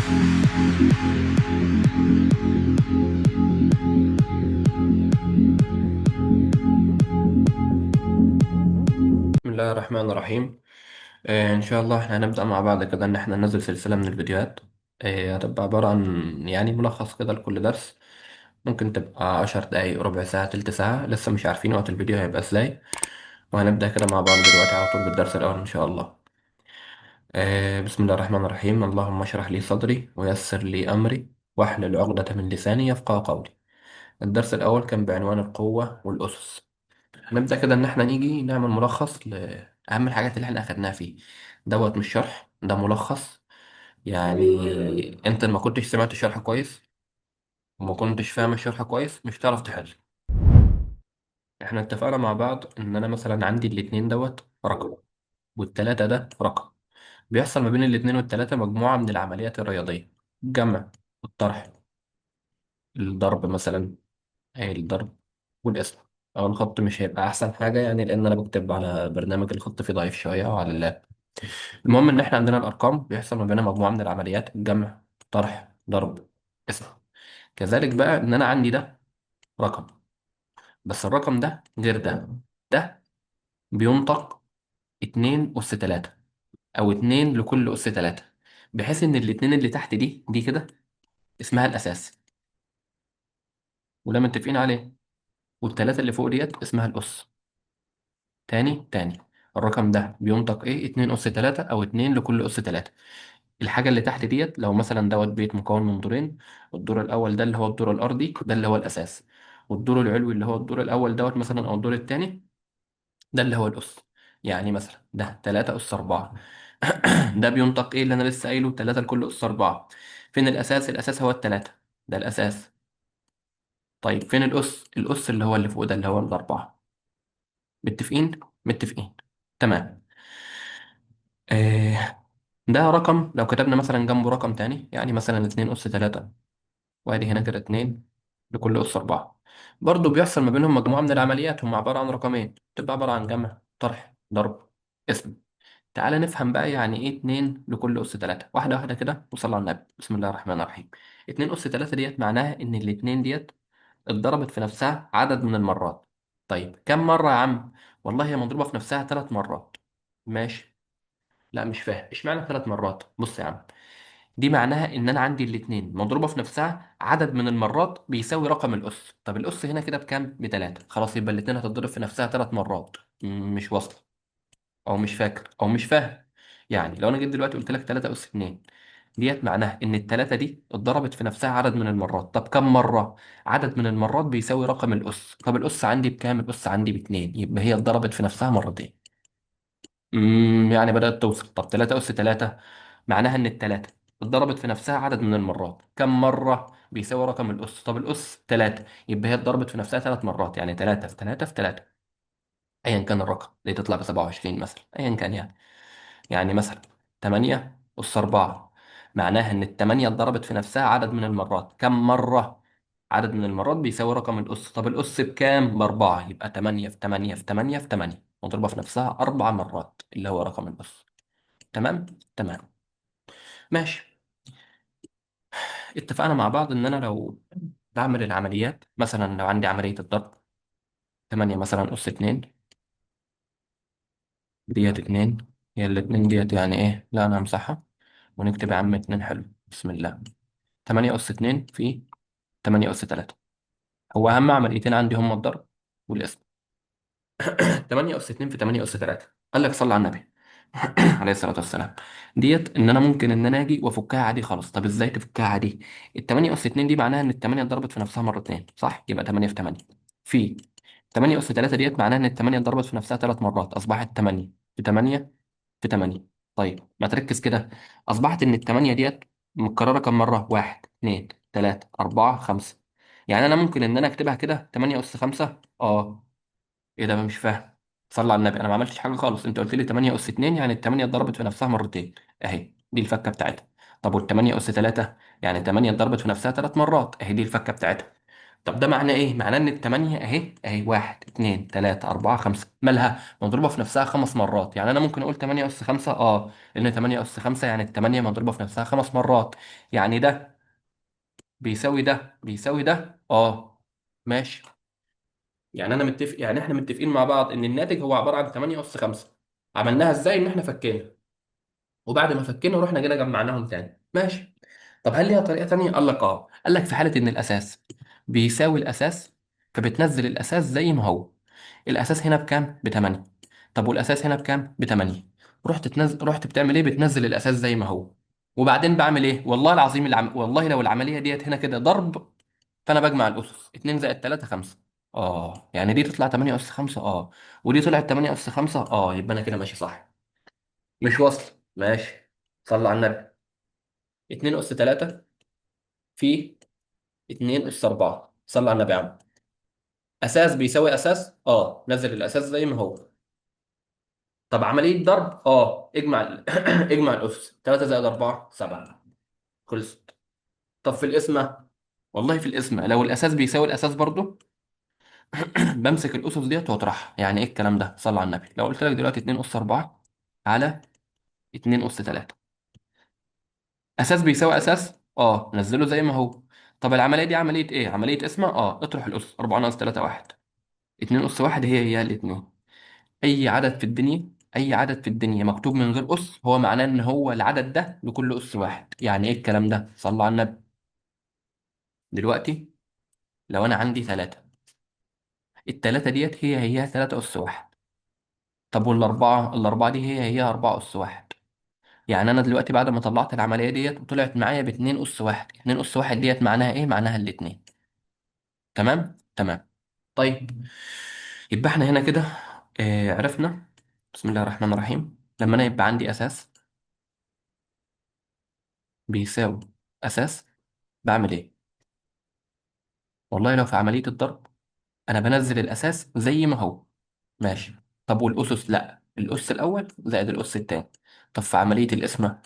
بسم الله الرحمن الرحيم. إن شاء الله احنا هنبدأ مع بعض كده إن احنا ننزل سلسلة من الفيديوهات. هتبقى عبارة عن يعني ملخص كده لكل درس. ممكن تبقى 10 دقايق، ربع ساعة، تلت ساعة، لسه مش عارفين وقت الفيديو هيبقى ازاي. وهنبدأ كده مع بعض دلوقتي على طول بالدرس الأول إن شاء الله. بسم الله الرحمن الرحيم. اللهم اشرح لي صدري ويسر لي أمري واحلل عقدة من لساني يفقه قولي. الدرس الأول كان بعنوان القوة والأسس. هنبدأ كده إن إحنا نيجي نعمل ملخص لأهم الحاجات اللي إحنا أخدناها فيه. دوت مش شرح، ده ملخص. يعني أنت ما كنتش سمعت الشرح كويس وما كنتش فاهم الشرح كويس مش هتعرف تحل. إحنا اتفقنا مع بعض إن أنا مثلا عندي الاتنين دوت رقم، والتلاتة ده رقم. بيحصل ما بين الاتنين والتلاتة مجموعة من العمليات الرياضية: الجمع، الطرح، الضرب مثلا، أي الضرب، والقسم. أو الخط مش هيبقى أحسن حاجة يعني، لأن أنا بكتب على برنامج الخط فيه ضعيف شوية وعلى اللاب. المهم ان احنا عندنا الارقام بيحصل ما بينها مجموعه من العمليات: الجمع، طرح، ضرب، قسم. كذلك بقى ان انا عندي ده رقم، بس الرقم ده غير ده. ده بينطق 2 أس 3 أو 2 لكل أس 3، بحيث إن الاتنين اللي تحت دي كده اسمها الأساس، وده متفقين عليه. والتلاتة اللي فوق ديت اسمها الأس. تاني، الرقم ده بينطق إيه؟ 2 أس 3 أو 2 لكل أس 3. الحاجة اللي تحت ديت لو مثلا دوت بيت مكون من دورين، الدور الأول ده اللي هو الدور الأرضي ده اللي هو الأساس، والدور العلوي اللي هو الدور الأول دوت مثلا أو الدور التاني ده اللي هو الأس. يعني مثلا ده 3 أس 4. ده بينطق إيه اللي أنا لسه قايله؟ 3 لكل أس 4. فين الأساس؟ الأساس هو التلاتة، ده الأساس. طيب فين الأس؟ الأس اللي هو اللي فوق ده اللي هو الأربعة. متفقين؟ متفقين. تمام. آه ده رقم لو كتبنا مثلا جنبه رقم تاني، يعني مثلا 2 أس 3، وادي هنا كده 2 لكل أس 4. برضه بيحصل ما بينهم مجموعة من العمليات، هم عبارة عن رقمين، تبقى عبارة عن جمع، طرح، ضرب، اسم. تعال نفهم بقى يعني ايه 2 لكل أس 3، واحدة واحدة كده وصلى على النبي. بسم الله الرحمن الرحيم. 2 أس 3 ديت معناها إن الاتنين ديت اتضربت في نفسها عدد من المرات. طيب كم مرة يا عم؟ والله هي مضروبة في نفسها 3 مرات. ماشي. لا مش فاهم اشمعنى 3 مرات. بص يا عم، دي معناها ان انا عندي الاتنين مضروبه في نفسها عدد من المرات بيساوي رقم الاس. طب الاس هنا كده بكام؟ بتلاتة. خلاص يبقى الاتنين هتتضرب في نفسها 3 مرات. مش واصله، او مش فاكر، او مش فاهم. يعني لو انا جيت دلوقتي قلت لك 3 اس 2، ديت معناها ان التلاتة دي اتضربت في نفسها عدد من المرات. طب كم مرة؟ عدد من المرات بيساوي رقم الأس. طب الأس عندي بكام؟ الأس عندي باتنين، يبقى هي اتضربت في نفسها مرتين. يعني بدأت توصل. طب 3 أس 3 معناها إن التلاتة اتضربت في نفسها عدد من المرات. كم مرة؟ بيساوي رقم الأس. طب الأس 3، يبقى هي اتضربت في نفسها 3 مرات، يعني 3 في 3 في 3. أيا كان الرقم دي تطلع ب 27 مثلا، أيا كان يعني. يعني مثلا 8 أس 4 معناها إن التمانية اتضربت في نفسها عدد من المرات. كم مرة؟ عدد من المرات بيساوي رقم الأس. طب الأس بكام؟ ب4، يبقى 8 في 8 في 8 في 8 مضروبة في نفسها 4 مرات اللي هو رقم الأس. تمام؟ تمام. ماشي. اتفقنا مع بعض ان انا لو بعمل العمليات، مثلا لو عندي عملية الضرب 8 مثلا أس 2، ديت 2، هي الاتنين ديت يعني ايه؟ لا انا همسحها ونكتب يا عم 2. حلو، بسم الله. 8 أس 2 في 8 أس 3. هو أهم عمليتين عندي هما الضرب والقسم. 8 أس 2 في 8 أس 3، قال لك صلى على النبي عليه الصلاة والسلام. ديت ان انا ممكن ان انا اجي وافكها عادي خالص. طب ازاي تفكها عادي؟ ال 8 اس 2 دي معناها ان ال 8 اتضربت في نفسها مرتين، صح؟ يبقى 8 في 8 في 8 اس 3 ديت معناها ان ال 8 اتضربت في نفسها 3 مرات، اصبحت 8 في 8 في 8. طيب ما تركز كده، اصبحت ان ال 8 ديت متكررة كم مرة؟ 1 2 3 4 5. يعني انا ممكن ان انا اكتبها كده 8 اس 5. ايه ده؟ مش فاهم. صلى على النبي، انا ما عملتش حاجه خالص. انت قلت لي 8 اس 2 يعني ال 8 اتضربت في نفسها مرتين، اهي دي الفكه بتاعتها. طب وال 8 اس 3 يعني 8 اتضربت في نفسها 3 مرات، اهي دي الفكه بتاعتها. طب ده معناه ايه؟ معناه ان التمانية اهي اهي، واحد اتنين تلاتة أربعة خمسة، مالها؟ مضروبة في نفسها 5 مرات. يعني أنا ممكن أقول تمانية أس خمسة، لأن تمانية أس خمسة يعني التمانية مضروبة في نفسها 5 مرات. يعني ده بيساوي ده بيساوي ده، ماشي. يعني أنا متفق، يعني إحنا متفقين مع بعض إن الناتج هو عبارة عن 8 أس 5. عملناها إزاي؟ إن إحنا فكينا، وبعد ما فكينا رحنا جينا جمعناهم تاني، ماشي. طب هل ليها طريقة تانية؟ قال لك قال لك في حالة إن الأساس بيساوي الأساس، فبتنزل الأساس زي ما هو. الأساس هنا بكام؟ ب8. طب والأساس هنا بكام؟ ب8. رحت بتعمل إيه؟ بتنزل الأساس زي ما هو. وبعدين بعمل إيه؟ والله العظيم والله لو العملية ديت هنا كده ضرب، فأنا بجمع الأسس 2 زائد 3 5. يعني دي تطلع 8 أس 5، ودي طلعت 8 أس 5، يبقى أنا كده ماشي صح. مش وصل، ماشي. صلى على النبي. 2 أس 3 في 2 أس 4، صلى على النبي يا عم. أساس بيساوي أساس، نزل الأساس زي ما هو. طب عملية ضرب، اجمع اجمع الأسس. 3 زائد 4 7، خلصت. طب في القسمة، والله في القسمة لو الأساس بيساوي الأساس برضو بمسك الأسس ديت وأطرحها. يعني إيه الكلام ده؟ صلى على النبي. لو قلت لك دلوقتي 2 أس 4 على 2 أس 3، أساس بيساوي أساس، نزله زي ما هو. طب العملية دي عملية إيه؟ عملية قسمة، اطرح الأس. 4 ناقص 3 1. 2 أس 1 هي الاتنين. أي عدد في الدنيا مكتوب من غير أس، هو معناه إن هو العدد ده لكل أس واحد. يعني إيه الكلام ده؟ صلى على النبي. دلوقتي لو أنا عندي 3، التلاتة ديت هي 3 أس واحد. طب الأربعة دي هي 4 أس واحد. يعني أنا دلوقتي بعد ما طلعت العملية ديت وطلعت معايا باتنين أس واحد، 2 أس واحد ديت معناها إيه؟ معناها الاتنين. تمام تمام. طيب، يبقى احنا هنا كده عرفنا. بسم الله الرحمن الرحيم. لما انا يبقى عندي اساس بيساوي اساس، بعمل ايه؟ والله لو في عملية الضرب انا بنزل الاساس زي ما هو، ماشي. طب والاسس؟ لا، الاس الاول زائد الاس التاني. طب في عملية القسمة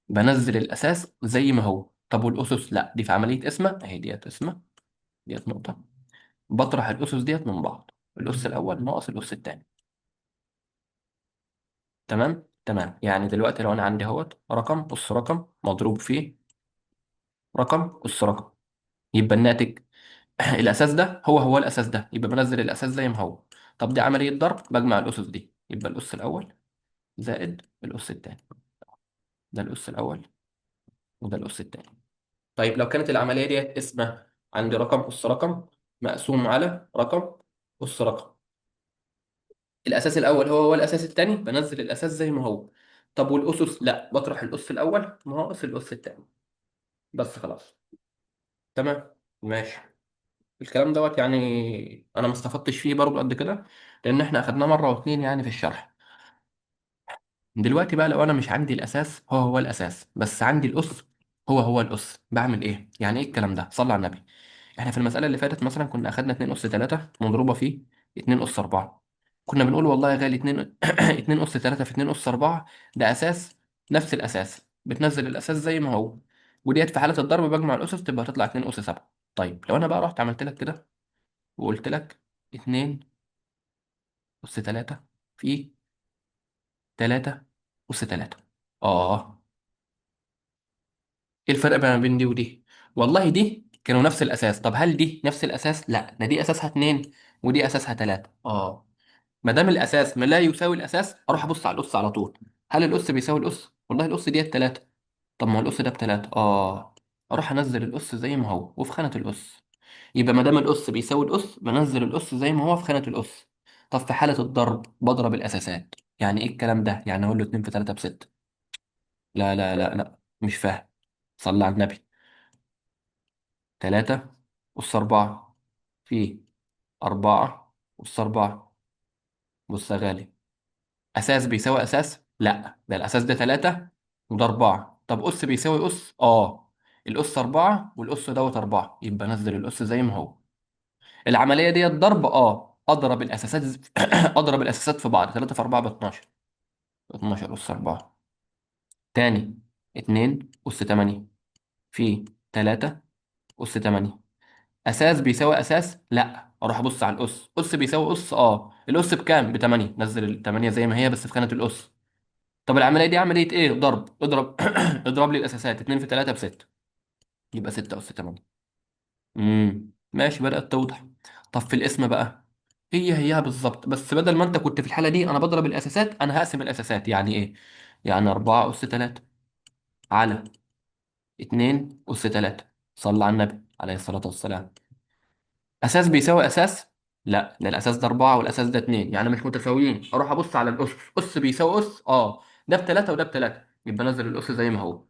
بنزل الاساس زي ما هو. طب والاسس؟ لا، دي في عملية قسمة اهي، ديت قسمة، ديت نقطة. بطرح الاسس ديت من بعض، الاس الاول ناقص الاس التاني. تمام تمام. يعني دلوقتي لو انا عندي اهوت رقم اس رقم مضروب فيه رقم اس رقم، يبقى الناتج الاساس ده هو الاساس ده، يبقى بنزل الاساس زي ما هو. طب دي عمليه ضرب، بجمع الاسس دي، يبقى الاس الاول زائد الاس الثاني. ده الاس الاول وده الاس الثاني. طيب لو كانت العمليه دي اسمها عندي رقم اس رقم مقسوم على رقم اس رقم، الاساس الاول هو الاساس الثاني، بنزل الاساس زي ما هو. طب والاسس؟ لا، بطرح الاس الاول ناقص الاس الثاني، بس خلاص. تمام، ماشي. الكلام دوت يعني انا ما استفدتش فيه برضه قد كده، لان احنا اخدناه مره واتنين يعني في الشرح. دلوقتي بقى لو انا مش عندي الاساس هو الاساس، بس عندي الاس هو الاس، بعمل ايه؟ يعني ايه الكلام ده؟ صلى على النبي. احنا في المساله اللي فاتت مثلا كنا اخدنا 2 اس 3 مضروبه في 2 اس 4. كنا بنقول والله يا غالي 2 2 اس 3 في 2 اس 4 ده اساس، نفس الاساس بتنزل الاساس زي ما هو. وديت في حاله الضرب بجمع الاسس تبقى هتطلع 2 اس 7. طيب لو انا بقى رحت عملت لك كده وقلت لك 2 أس 3 في 3 أس 3، آه إيه الفرق بقى ما بين دي ودي؟ والله دي كانوا نفس الأساس. طب هل دي نفس الأساس؟ لا، ده دي أساسها 2 ودي أساسها 3. ما دام الأساس ما لا يساوي الأساس أروح أبص على الأس على طول. هل الأس بيساوي الأس؟ والله الأس ديت 3. طب ما هو الأس ده ب3، أروح أنزل الأس زي ما هو وفي خانة الأس. يبقى ما دام الأس بيساوي الأس بنزل الأس زي ما هو في خانة الأس. طب في حالة الضرب بضرب الأساسات. يعني إيه الكلام ده؟ يعني أقول له 2 في 3 ب6؟ لا لا لا لا، مش فاهم. صلى على النبي. 3 أس 4 في 4 أس 4. بص يا غالي، أساس بيساوي أساس؟ لا، ده الأساس ده 3 وده 4. طب أس بيساوي أس؟ الأس 4 والأس دوت 4، يبقى نزل الأس زي ما هو. العملية ديت ضرب، أضرب الأساسات أضرب الأساسات في بعض. 3 في 4 ب 12، 12 أس 4. تاني، 2 أس 8 في 3 أس 8. اساس بيساوي اساس، لا، اروح ابص على الاس. اس بيساوي اس، اه، الاس بكام؟ ب 8، نزل ال 8 زي ما هي بس في خانه الاس. طب العمليه دي عمليه ايه؟ ضرب، اضرب. اضرب لي الاساسات، 2 في 3 ب 6، يبقى 6 اس 8. ماشي، بدات توضح. طب في الاسم بقى، هي بالظبط، بس بدل ما انت كنت في الحاله دي انا بضرب الاساسات، انا هقسم الاساسات. يعني ايه؟ يعني 4 اس 3 على 2 اس 3. صلى على النبي عليه الصلاه والسلام. اساس بيساوي اساس، لا، ده الاساس ده 4 والاساس ده 2، يعني مش متساويين. اروح ابص على الاس، اس بيساوي اس، اه، ده بتلاتة وده بتلاتة، يبقى نزل الاس زي ما هو.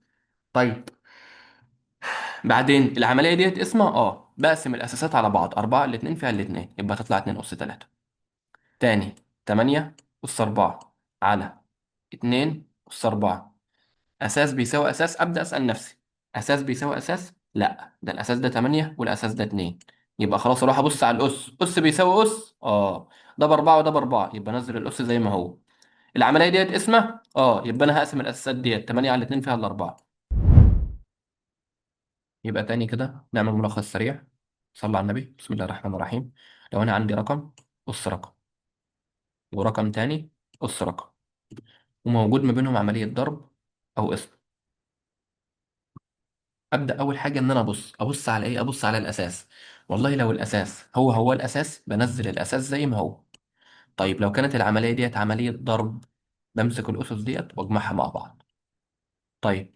طيب، بعدين العمليه ديت اسمها، بقسم الاساسات على بعض، 4 على 2 فيها الاثنين، يبقى تطلع 2 اس 3. تاني، 8 اس 4 على 2 اس 4. اساس بيساوي اساس، ابدا اسال نفسي، اساس بيساوي اساس، لا، ده الاساس ده 8 والاساس ده 2، يبقى خلاص اروح ابص على الاس، اس بيساوي اس، ده باربعه وده باربعه، يبقى نزل الاس زي ما هو. العمليه ديت اسمها، يبقى انا هقسم الاساسات ديت 8 على 2 فيها الاربعه. يبقى تاني كده نعمل ملخص سريع. صلى على النبي، بسم الله الرحمن الرحيم. لو انا عندي رقم، اس رقم، ورقم تاني، اس رقم، وموجود ما بينهم عمليه ضرب او قسم، ابدا اول حاجه ان انا ابص على ايه؟ ابص على الاساس. والله لو الاساس هو هو الاساس، بنزل الاساس زي ما هو. طيب لو كانت العمليه ديت عمليه ضرب، بمسك الاسس ديت واجمعها مع بعض. طيب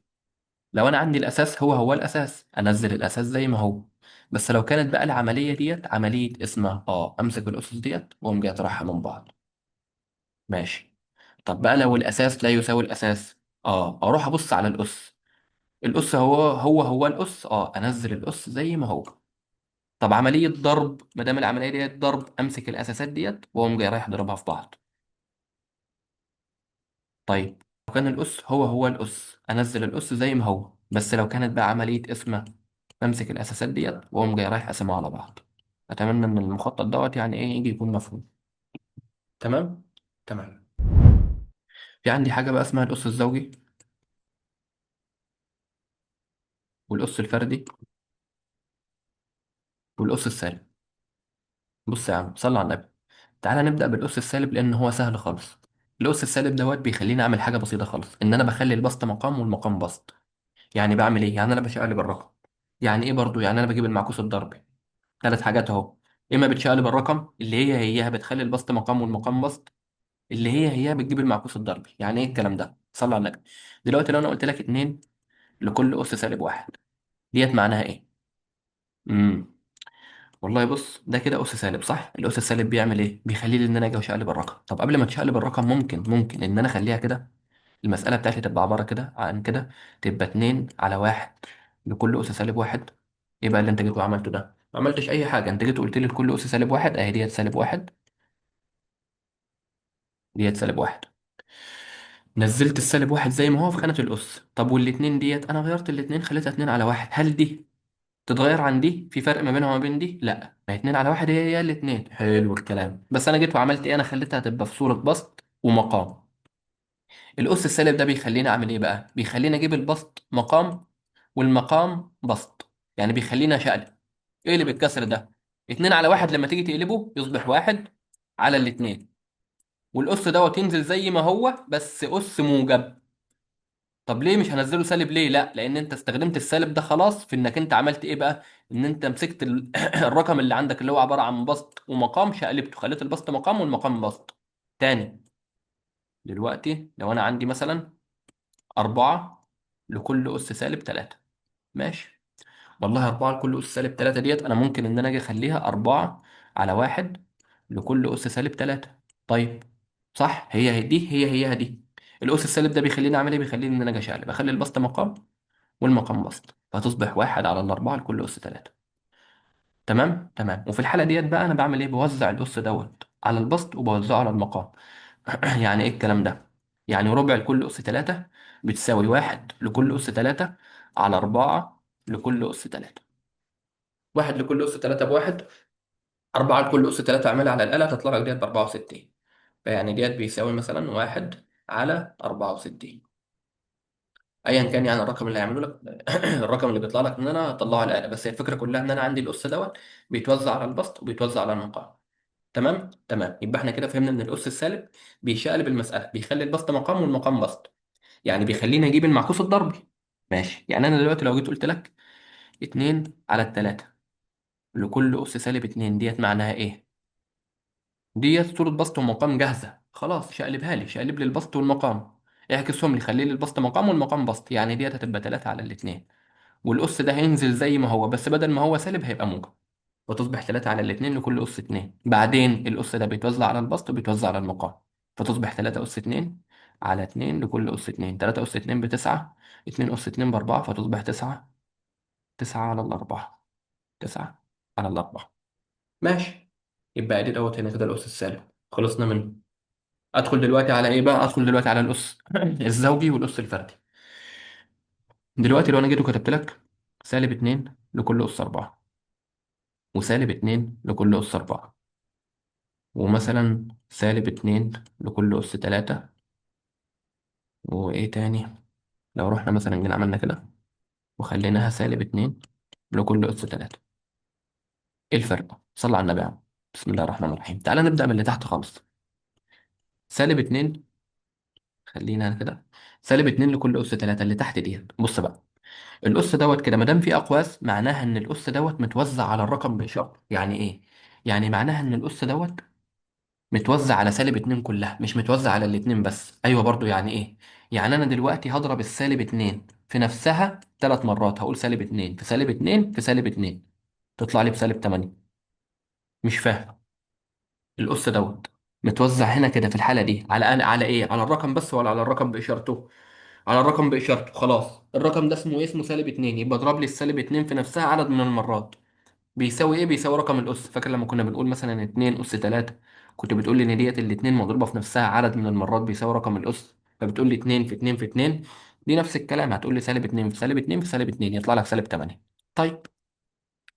لو انا عندي الاساس هو هو الاساس، انزل الاساس زي ما هو. بس لو كانت بقى العمليه ديت عمليه اسمها، امسك الاسس ديت واقوم جاي اطرحها من بعض. ماشي. طب بقى لو الاساس لا يساوي الاساس، اروح ابص على الاس. الاس هو الاس، انزل الاس زي ما هو. طب عملية ضرب، ما دام العملية ديت ضرب، أمسك الأساسات ديت وأقوم جاي رايح أضربها في بعض. طيب لو كان الأس هو هو الأس، أنزل الأس زي ما هو. بس لو كانت بقى عملية قسمة، أمسك الأساسات ديت وأقوم جاي رايح أقسمها على بعض. أتمنى إن المخطط دوت يعني إيه يجي يكون مفهوم. تمام. تمام. في عندي حاجة بقى اسمها الأس الزوجي، والأس الفردي، والأس السالب. بص يا عم، صل على النبي. تعالى نبدأ بالأس السالب لأن هو سهل خالص. الأس السالب دوت بيخليني أعمل حاجة بسيطة خالص، إن أنا بخلي البسط مقام والمقام بسط. يعني بعمل ايه؟ يعني انا بشقلب الرقم. يعني ايه برضو؟ يعني انا بجيب المعكوس الضربي. ثلاث حاجات اهو. اما بتشقلب الرقم اللي هي بتخلي البسط مقام والمقام بسط، اللي هي بتجيب المعكوس الضربي. يعني ايه الكلام ده؟ صلى على النبي. دلوقتي لو انا قلت لك 2 لكل اس سالب واحد، ديت معناها ايه؟ امم والله بص، ده كده اس سالب صح. الاس السالب بيعمل ايه؟ بيخلي لي ان انا اجي اشقلب الرقم. طب قبل ما تشقلب الرقم، ممكن ان انا اخليها كده. المسألة بتاعتي تبقى عبارة كده عن كده، تبقى 2 على واحد لكل أس سالب واحد. إيه بقى اللي أنت جيت وعملته ده؟ ما عملتش أي حاجة، أنت جيت وقلت لي لكل أس سالب واحد أهي ديت سالب واحد، ديت سالب واحد. نزلت السالب واحد زي ما هو في خانة الأس. طب والاتنين ديت أنا غيرت الاتنين، خليتها 2 على واحد. هل دي تتغير عن دي؟ في فرق ما بينها وما بين دي؟ لا، ما هي 2 على واحد هي الاتنين. حلو الكلام. بس أنا جيت وعملت إيه؟ أنا خليتها تبقى في صورة بسط ومقام. الأس السالب ده بيخليني أعمل إيه بقى؟ بيخليني أجيب البسط مقام والمقام بسط، يعني بيخليني أشقلب. اقلب الكسر ده، 2 على واحد لما تيجي تقلبه يصبح واحد على الاتنين، والأس دوت ينزل زي ما هو بس أس موجب. طب ليه مش هنزله سالب؟ ليه؟ لا، لأن أنت استخدمت السالب ده خلاص في إنك أنت عملت إيه بقى؟ إن أنت مسكت الرقم اللي عندك اللي هو عبارة عن بسط ومقام، شقلبته خليت البسط مقام والمقام بسط. تاني، دلوقتي لو أنا عندي مثلا 4 لكل أس سالب 3، ماشي. والله 4 لكل أس سالب 3 ديت أنا ممكن إن أنا أجي أخليها 4 على واحد لكل أس سالب 3. طيب صح، هي دي. الأس السالب ده بيخليني أعمل إيه؟ بيخليني إن أنا أجي أشقلب، أخلي البسط مقام والمقام بسط، فتصبح واحد على الأربعة لكل أس 3. تمام. تمام. وفي الحالة ديت بقى أنا بعمل إيه؟ بوزع الأس دوت على البسط وبوزعه على المقام. يعني إيه الكلام ده؟ يعني ربع لكل أس 3 بتساوي واحد لكل أس 3 على 4 لكل أس 3. واحد لكل أس 3 بواحد، 4 لكل أس 3 اعملها على الآلة تطلع لك ديت ب 64. فيعني ديت بيساوي مثلا واحد على 64. ايا كان يعني الرقم اللي هيعمله لك الرقم اللي بيطلع لك ان انا اطلعه على الاله. بس هي الفكره كلها ان انا عندي الاس دوت بيتوزع على البسط وبيتوزع على المقام. تمام تمام، يبقى احنا كده فهمنا ان الاس السالب بيشقلب المساله، بيخلي البسط مقام والمقام بسط، يعني بيخليني اجيب المعكوس الضربي. ماشي، يعني انا دلوقتي لو جيت قلت لك 2 على 3 لكل اس سالب 2 ديت معناها ايه؟ ديت صوره بسط ومقام جاهزه، خلاص شقلبها لي، شقلب لي البسط والمقام، اعكسهم لي، خلي لي البسط مقام والمقام بسط. يعني ديت هتبقى 3 على الاثنين، والاس ده هينزل زي ما هو، بس بدل ما هو سالب هيبقى موجب، وتصبح 3 على الاثنين لكل اس 2. بعدين الاس ده بيتوزع على البسط وبيتوزع على المقام، فتصبح 3 اس 2 على 2 لكل اس 2. 3 اس 2 ب 9، 2 اس 2 ب 4، فتصبح 9، 9 على الأربعة، 9 على الأربعة. ماشي، يبقى ادي دوت هنا كده الاس السالب، خلصنا منه. ادخل دلوقتي على ايه بقى؟ ادخل دلوقتي على الاس الزوجي والاس الفردي. دلوقتي لو انا جيت وكتبت لك سالب 2 لكل اس 4، وسالب 2 لكل اس 4، ومثلا سالب 2 لكل اس 3، وايه تاني؟ لو رحنا مثلا جينا عملنا كده وخليناها سالب 2 لكل اس 3، ايه الفرق؟ صلى على النبي يا عم. بسم الله الرحمن الرحيم. تعالى نبدأ من اللي تحت خالص. سالب 2، خلينا كده، سالب 2 لكل اس 3 اللي تحت ديت. بص بقى، الاس دوت كده ما دام في اقواس، معناها ان الاس دوت متوزع على الرقم باشاره. يعني ايه؟ يعني معناها ان الاس دوت متوزع على سالب 2 كلها، مش متوزع على الاتنين بس. ايوه برضو، يعني ايه؟ يعني انا دلوقتي هضرب السالب 2 في نفسها 3 مرات، هقول سالب 2 في سالب 2 في سالب 2، تطلع لي بسالب 8. مش فاهم. الاس دوت متوزع هنا كده في الحاله دي على على ايه؟ على الرقم بس ولا على الرقم باشارته؟ على الرقم بإشارته. خلاص، الرقم ده اسمه ايه؟ اسمه سالب 2. يبقى اضرب لي السالب 2 في نفسها عدد من المرات، بيساوي ايه؟ بيساوي رقم الأس. فاكر لما كنا بنقول مثلا 2 أس 3، كنت بتقول لي ان ديت الاتنين مضروبة في نفسها عدد من المرات بيساوي رقم الأس، فبتقول لي 2 في 2 في 2. دي نفس الكلام، هتقول لي سالب 2 في سالب 2 في سالب 2، يطلع لك سالب 8. طيب،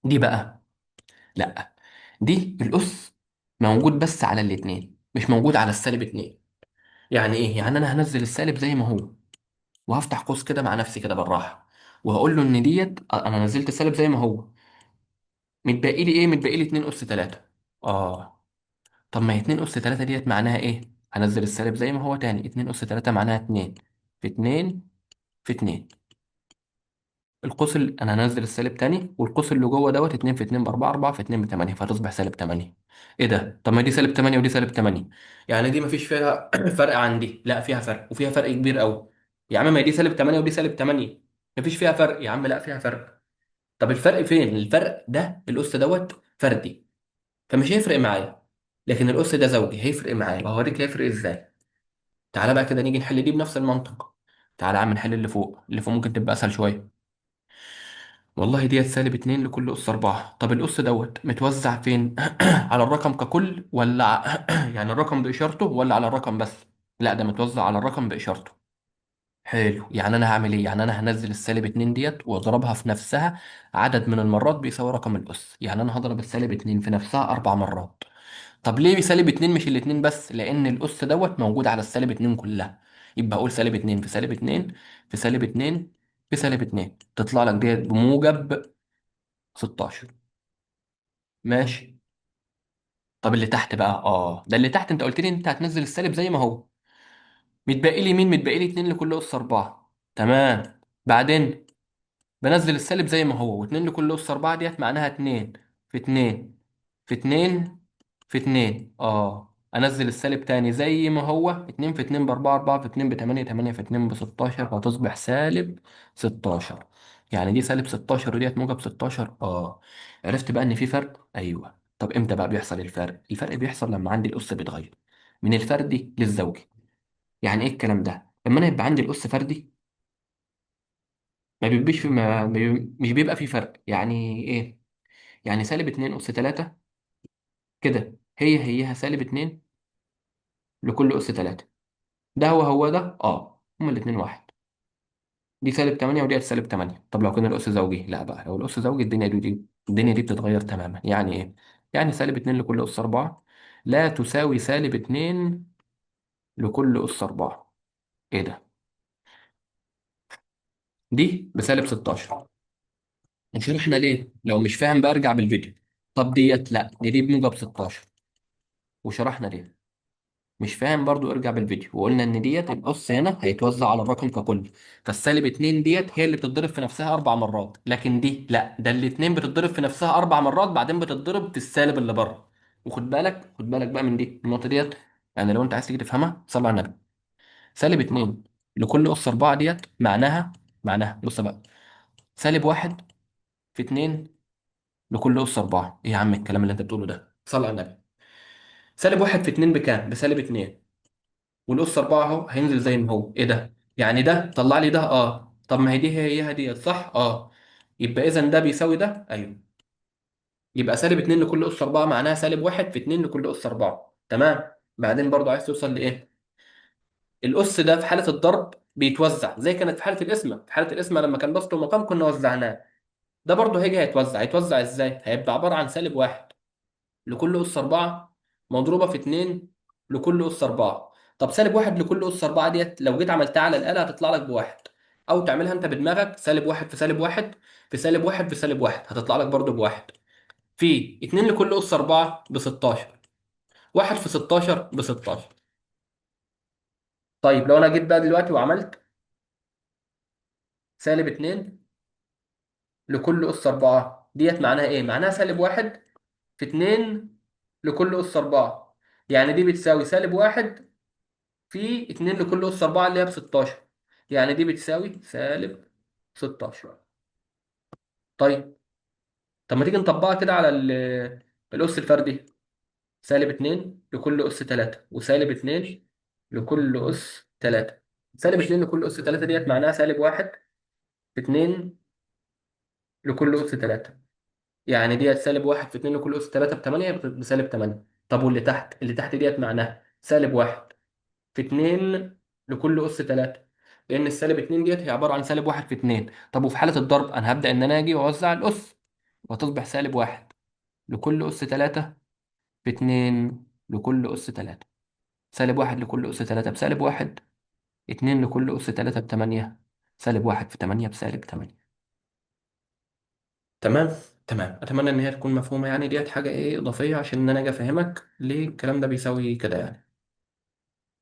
دي بقى لا، دي الأس موجود بس على الاتنين، مش موجود على السالب 2. يعني ايه؟ يعني انا هنزل السالب زي ما هو، وهفتح قوس كده مع نفسي كده بالراحه، وهقول له ان ديت انا نزلت السالب زي ما هو، متبقي لي ايه؟ متبقي لي 2 اس 3. اه، طب ما هي 2 اس 3 ديت معناها ايه؟ هنزل السالب زي ما هو تاني، 2 اس 3 معناها 2 في 2 في 2. القوس اللي انا هنزل السالب تاني، والقوس اللي جوه دوت 2 في 2 ب 4، 4 في 2 ب 8، فهتصبح سالب 8. ايه ده؟ طب ما دي سالب 8 ودي سالب 8، يعني دي مفيش فيها فرق عندي؟ لا فيها فرق، وفيها فرق كبير قوي. يا عم ما هي دي سالب 8 ودي سالب 8، مفيش فيها فرق يا عم. لا فيها فرق. طب الفرق فين؟ الفرق ده الأس دوت فردي، فمش هيفرق معايا، لكن الأس ده زوجي هيفرق معايا. وهوريك هيفرق ازاي. تعالى بقى كده نيجي نحل دي بنفس المنطق. تعالى يا عم نحل اللي فوق، اللي فوق ممكن تبقى أسهل شوية. والله ديت سالب 2 لكل أس 4. طب الأس دوت متوزع فين؟ على الرقم ككل ولا يعني الرقم بإشارته ولا على الرقم بس؟ لا ده متوزع على الرقم بإشارته. حلو، يعني انا هعمل ايه؟ يعني انا هنزل السالب 2 ديت واضربها في نفسها عدد من المرات بيساوي رقم الاس. يعني انا هضرب السالب 2 في نفسها 4 مرات. طب ليه سالب 2 مش الاتنين بس؟ لان الاس دوت موجود على السالب 2 كلها. يبقى اقول سالب 2 في سالب 2 في سالب 2 في سالب 2، تطلع لك ديت بموجب 16. ماشي. طب اللي تحت بقى، ده اللي تحت انت قلت لي انت هتنزل السالب زي ما هو، متبقي لي مين؟ متبقي لي 2 لكل اس 4. تمام. بعدين بنزل السالب زي ما هو، واتنين لكل أس أربعة ديت معناها 2 في 2 في 2 في 2. أنزل السالب تاني زي ما هو، 2 في 2 ب4، 4 في 2 ب8، 8 في 2 ب16، فتصبح سالب 16. يعني دي سالب 16 وديت موجب 16. عرفت بقى إن في فرق؟ أيوه. طب إمتى بقى بيحصل الفرق؟ الفرق بيحصل لما عندي الأس بيتغير من الفردي للزوجي. يعني إيه الكلام ده؟ لما أنا يبقى عندي الأس فردي، ما بيبقاش في مش بيبقى في فرق. يعني ايه؟ يعني سالب 2 اس 3 كده هيها سالب 2 لكل اس 3. ده هو ده، هما الاثنين واحد. دي سالب 8 ودي سالب 8. طب لو كان الاس زوجي؟ لا بقى، لو الاس زوجي الدنيا دي بتتغير تماما. يعني ايه؟ يعني سالب 2 لكل اس 4 لا تساوي سالب 2 لكل اس 4. ايه ده؟ دي بسالب 16. وشرحنا ليه؟ لو مش فاهم بقى ارجع بالفيديو. طب ديت لا، دي بموجب 16، وشرحنا ليه. مش فاهم برضو ارجع بالفيديو، وقلنا ان ديت القص هنا هيتوزع على الرقم ككل. فالسالب 2 ديت هي اللي بتتضرب في نفسها 4 مرات، لكن دي لا، ده الاتنين بتتضرب في نفسها 4 مرات بعدين بتتضرب في السالب اللي بره. وخد بالك، خد بالك بقى من دي النقطة ديت. يعني لو انت عايز تيجي تفهمها صلي على النبي. سالب 2 لكل أس 4 ديت معناها بص بقى، سالب 1 في 2 لكل أس 4. ايه يا عم الكلام اللي انت بتقوله ده؟ صلي على النبي. سالب 1 في 2 بكام؟ بسالب 2. والاس 4 اهو هينزل زي ما هو. ايه ده؟ يعني ده طلع لي ده. اه طب ما هي دي هي دي صح. اه يبقى اذا ده بيساوي ده. ايوه. يبقى سالب 2 لكل اس 4 معناها سالب 1 في 2 لكل اس 4. تمام. بعدين برضو عايز توصل لايه؟ الاس ده في حاله الضرب بيتوزع زي كانت في حاله القسمه. في حاله القسمه لما كان بسط ومقام كنا وزعناه. ده برضو هيجي هيتوزع ازاي؟ هيبقى عباره عن سالب 1 لكل أس 4 مضروبة في 2 لكل أس 4. طب سالب 1 لكل أس 4 ديت لو جيت عملتها على الآلة هتطلع لك بواحد. أو تعملها أنت بدماغك، سالب 1 في سالب 1 في سالب 1 في سالب 1 هتطلع لك برضه بواحد. في 2 لكل أس 4 ب 16. 1 في 16 ب 16. طيب لو أنا جيت بقى دلوقتي وعملت سالب 2 لكل أس 4 ديت معناها إيه؟ معناها سالب 1 في 2 لكل أس 4. يعني دي بتساوي سالب 1 في 2 لكل أس 4 اللي هي ب 16. يعني دي بتساوي سالب 16. طيب، طب ما تيجي نطبقها كده على الأس الفردي. سالب 2 لكل أس 3 وسالب 2 لكل أس 3. سالب 2 لكل أس 3 ديت معناها سالب 1 في 2 لكل أس 3. يعني ديت سالب 1 في 2 لكل أس 3 ب 8 بسالب 8. طب واللي تحت، اللي تحت ديت معناها سالب 1 في 2 لكل أس 3. لأن السالب 2 ديت هي عبارة عن سالب 1 في 2. طب وفي حالة الضرب أنا هبدأ إن أنا أجي وأوزع الأس، وهتصبح سالب 1 لكل أس 3 في 2 لكل أس 3. سالب 1 لكل أس 3 بسالب 1. 2 لكل أس 3 ب 8. سالب 1 في 8 بسالب 8. تمام. تمام، أتمنى إن هي تكون مفهومة. يعني ديت حاجة إيه إضافية عشان إن أنا أجي أفهمك ليه الكلام ده بيساوي كده يعني.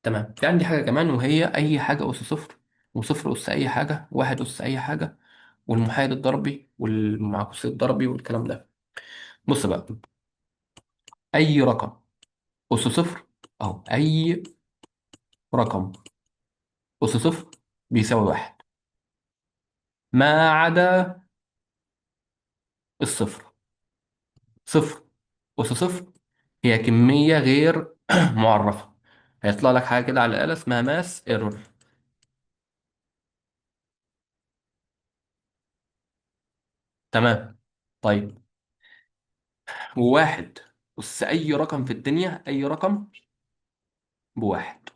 تمام. في عندي حاجة كمان، وهي أي حاجة أس صفر، وصفر أس أي حاجة، واحد أس أي حاجة، والمحايد الضربي والمعكوس الضربي والكلام ده. بص بقى، أي رقم أس صفر، أو أي رقم أس صفر بيساوي واحد ما عدا الصفر. صفر أس صفر هي كمية غير معرفة. هيطلع لك حاجة كده على الآلة اسمها ماس ايرور. تمام. طيب، وواحد أس أي رقم في الدنيا، أي رقم بواحد.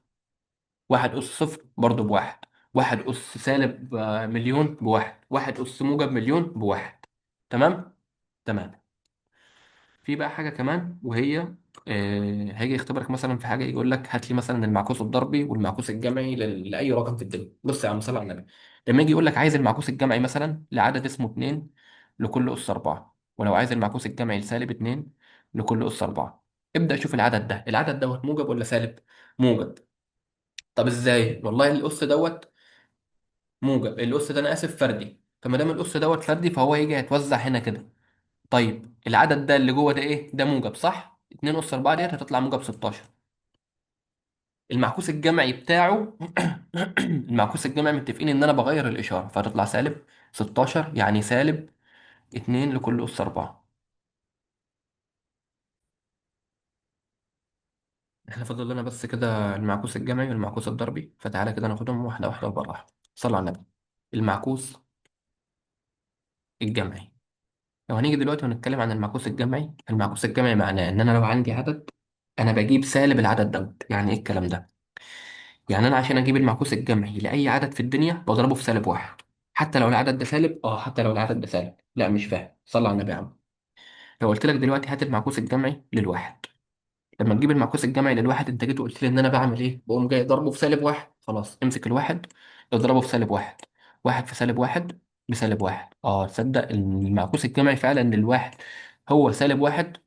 واحد أس صفر برضه بواحد. واحد أس سالب مليون بواحد. واحد أس موجب مليون بواحد. تمام. تمام. في بقى حاجة كمان، وهي هيجي يختبرك مثلا في حاجة، يقول لك هات لي مثلا المعكوس الضربي والمعكوس الجمعي لأي رقم في الدنيا. بص يا عم صل على النبي. لما يجي يقول لك عايز المعكوس الجمعي مثلا لعدد اسمه 2 لكل أس 4، ولو عايز المعكوس الجمعي لسالب 2 لكل أس 4، ابدأ شوف العدد ده. العدد دوت موجب ولا سالب؟ موجب. طب ازاي؟ والله الأس دوت موجب. الأس ده أنا آسف فردي، فما دام الأس دوت فردي فهو يجي يتوزع هنا كده. طيب العدد ده اللي جوه ده إيه؟ ده موجب صح؟ 2 أس 4 ديت هتطلع موجب 16. المعكوس الجمعي بتاعه المعكوس الجمعي متفقين إن أنا بغير الإشارة فهتطلع سالب 16، يعني سالب 2 لكل أس 4. احنا فاضل لنا بس كده المعكوس الجمعي والمعكوس الضربي، فتعالى كده ناخدهم واحدة واحدة وبالراحة. صلى على النبي. المعكوس الجمعي، لو هنيجي دلوقتي ونتكلم عن المعكوس الجمعي، المعكوس الجمعي معناه ان انا لو عندي عدد انا بجيب سالب العدد دوت. يعني ايه الكلام ده؟ يعني انا عشان اجيب المعكوس الجمعي لاي عدد في الدنيا بضربه في سالب واحد. حتى لو العدد ده سالب، حتى لو العدد ده سالب. لا مش فاهم، صلى على النبي يا عم. لو قلت لك دلوقتي هات المعكوس الجمعي للواحد، لما تجيب المعكوس الجمعي للواحد انت جيت وقلت لي ان انا بعمل ايه؟ بقوم جاي ضربه في سالب واحد. خلاص امسك الواحد اضربه في سالب واحد. واحد في سالب واحد بسالب واحد. اه تصدق إن المعكوس الجمعي فعلا للواحد هو سالب واحد.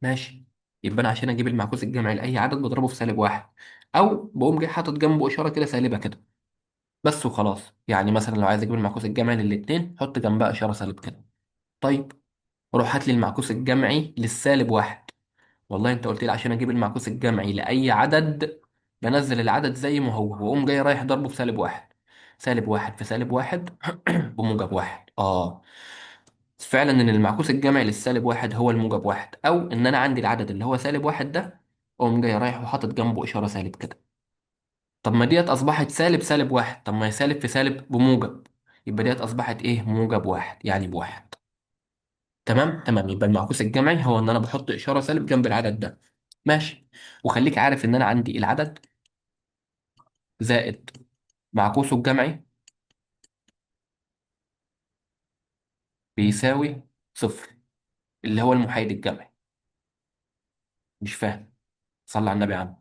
ماشي. يبقى انا عشان اجيب المعكوس الجمعي لاي عدد بضربه في سالب واحد، او بقوم جاي حاطط جنبه اشاره كده سالبه كده بس وخلاص. يعني مثلا لو عايز اجيب المعكوس الجمعي للاتنين حط جنبها اشاره سالب كده. طيب روح هات لي المعكوس الجمعي للسالب واحد. والله انت قلت لي عشان اجيب المعكوس الجمعي لاي عدد بنزل العدد زي ما هو واقوم جاي رايح ضربه في سالب واحد. سالب واحد في سالب واحد بموجب واحد. اه فعلا ان المعكوس الجمعي للسالب واحد هو الموجب واحد، او ان انا عندي العدد اللي هو سالب واحد ده اقوم جاي رايح وحاطط جنبه اشاره سالب كده. طب ما ديت اصبحت سالب سالب واحد، طب ما هي سالب في سالب بموجب، يبقى ديت اصبحت ايه؟ موجب واحد يعني بواحد. تمام تمام. يبقى المعكوس الجمعي هو ان انا بحط اشاره سالب جنب العدد ده. ماشي. وخليك عارف ان انا عندي العدد زائد معكوسه الجمعي بيساوي صفر، اللي هو المحايد الجمعي. مش فاهم؟ صلى على النبي يا عم.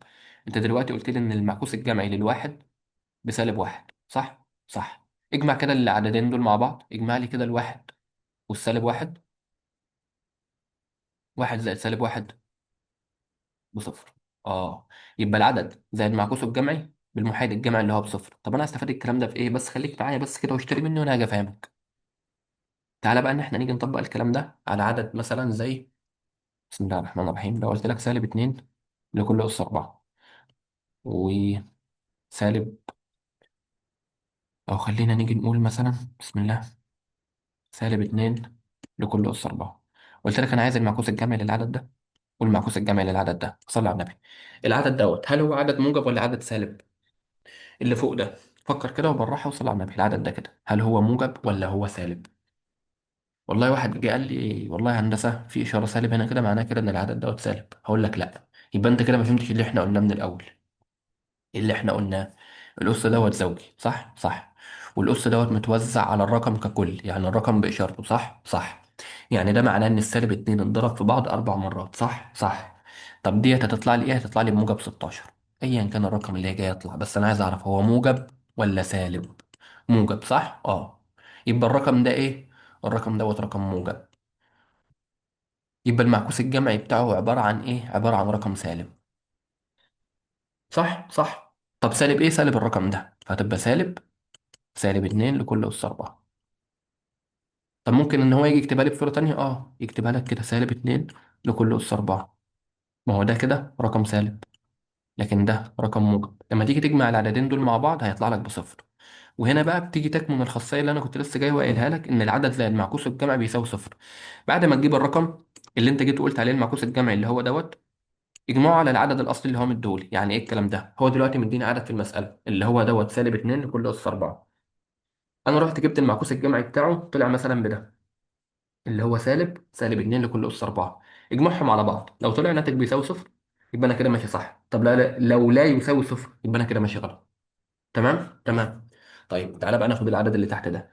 انت دلوقتي قلت لي ان المعكوس الجمعي للواحد بسالب واحد، صح؟ صح. اجمع كده العددين دول مع بعض، اجمع لي كده الواحد والسالب واحد. واحد زائد سالب واحد بصفر. اه يبقى العدد زائد معكوسه الجمعي بالمحايد الجمعي اللي هو بصفر. طب انا هستفاد الكلام ده في ايه؟ بس خليك معايا بس كده واشتري مني وانا هاجي افهمك. تعالى بقى ان احنا نيجي نطبق الكلام ده على عدد مثلا زي، بسم الله الرحمن الرحيم، لو قلت لك سالب 2 لكل اس 4، وسالب، او خلينا نيجي نقول مثلا بسم الله سالب 2 لكل اس 4. قلت لك انا عايز المعكوس الجمعي للعدد ده والمعكوس الجمعي للعدد ده. صلى على النبي. العدد دوت هل هو عدد موجب ولا عدد سالب؟ اللي فوق ده، فكر كده وبالراحه وصل على النبي. العدد ده كده هل هو موجب ولا هو سالب؟ والله واحد جه قال لي والله يا هندسه في اشاره سالب هنا كده معناه كده ان العدد دوت سالب. هقول لك لا، يبقى انت كده ما فهمتش اللي احنا قلناه من الاول. اللي احنا قلناه الأس دوت زوجي، صح صح، والأس دوت متوزع على الرقم ككل، يعني الرقم بإشارته، صح صح. يعني ده معناه إن السالب اتنين اتضرب في بعض أربع مرات، صح صح. طب ديت هتطلع لي إيه؟ هتطلع لي بموجب 16. أيا كان الرقم اللي جاي يطلع، بس أنا عايز أعرف هو موجب ولا سالب. موجب، صح؟ أه. يبقى الرقم ده إيه؟ الرقم دوت رقم موجب. يبقى المعكوس الجمعي بتاعه عبارة عن إيه؟ عبارة عن رقم سالب. صح صح. طب سالب إيه؟ سالب الرقم ده، فهتبقى سالب سالب 2 لكل أس 4. طب ممكن إن هو يجي يكتبها لي بصورة تانية، يكتبها لك كده سالب 2 لكل أس 4. ما هو ده كده رقم سالب، لكن ده رقم موجب. لما تيجي تجمع العددين دول مع بعض هيطلع لك بصفر. وهنا بقى بتيجي تكمن الخاصية اللي أنا كنت لسه جاي وقايلها لك، إن العدد زائد معكوس الجمع بيساوي صفر. بعد ما تجيب الرقم اللي أنت جيت وقلت عليه المعكوس الجمعي اللي هو دوت، اجمعه على العدد الأصلي اللي هو مديهولي. يعني إيه الكلام ده؟ هو دلوقتي مديني عدد في المسألة اللي هو دوت سالب 2 لكل أس 4. أنا رحت جبت المعكوس الجمعي بتاعه طلع مثلا بده، اللي هو سالب 2 لكل أس 4. اجمعهم على بعض، لو طلع الناتج بيساوي صفر يبقى أنا كده ماشي صح. طب لو لا يساوي صفر يبقى أنا كده ماشي غلط. تمام تمام. طيب تعالى بقى ناخد العدد اللي تحت ده.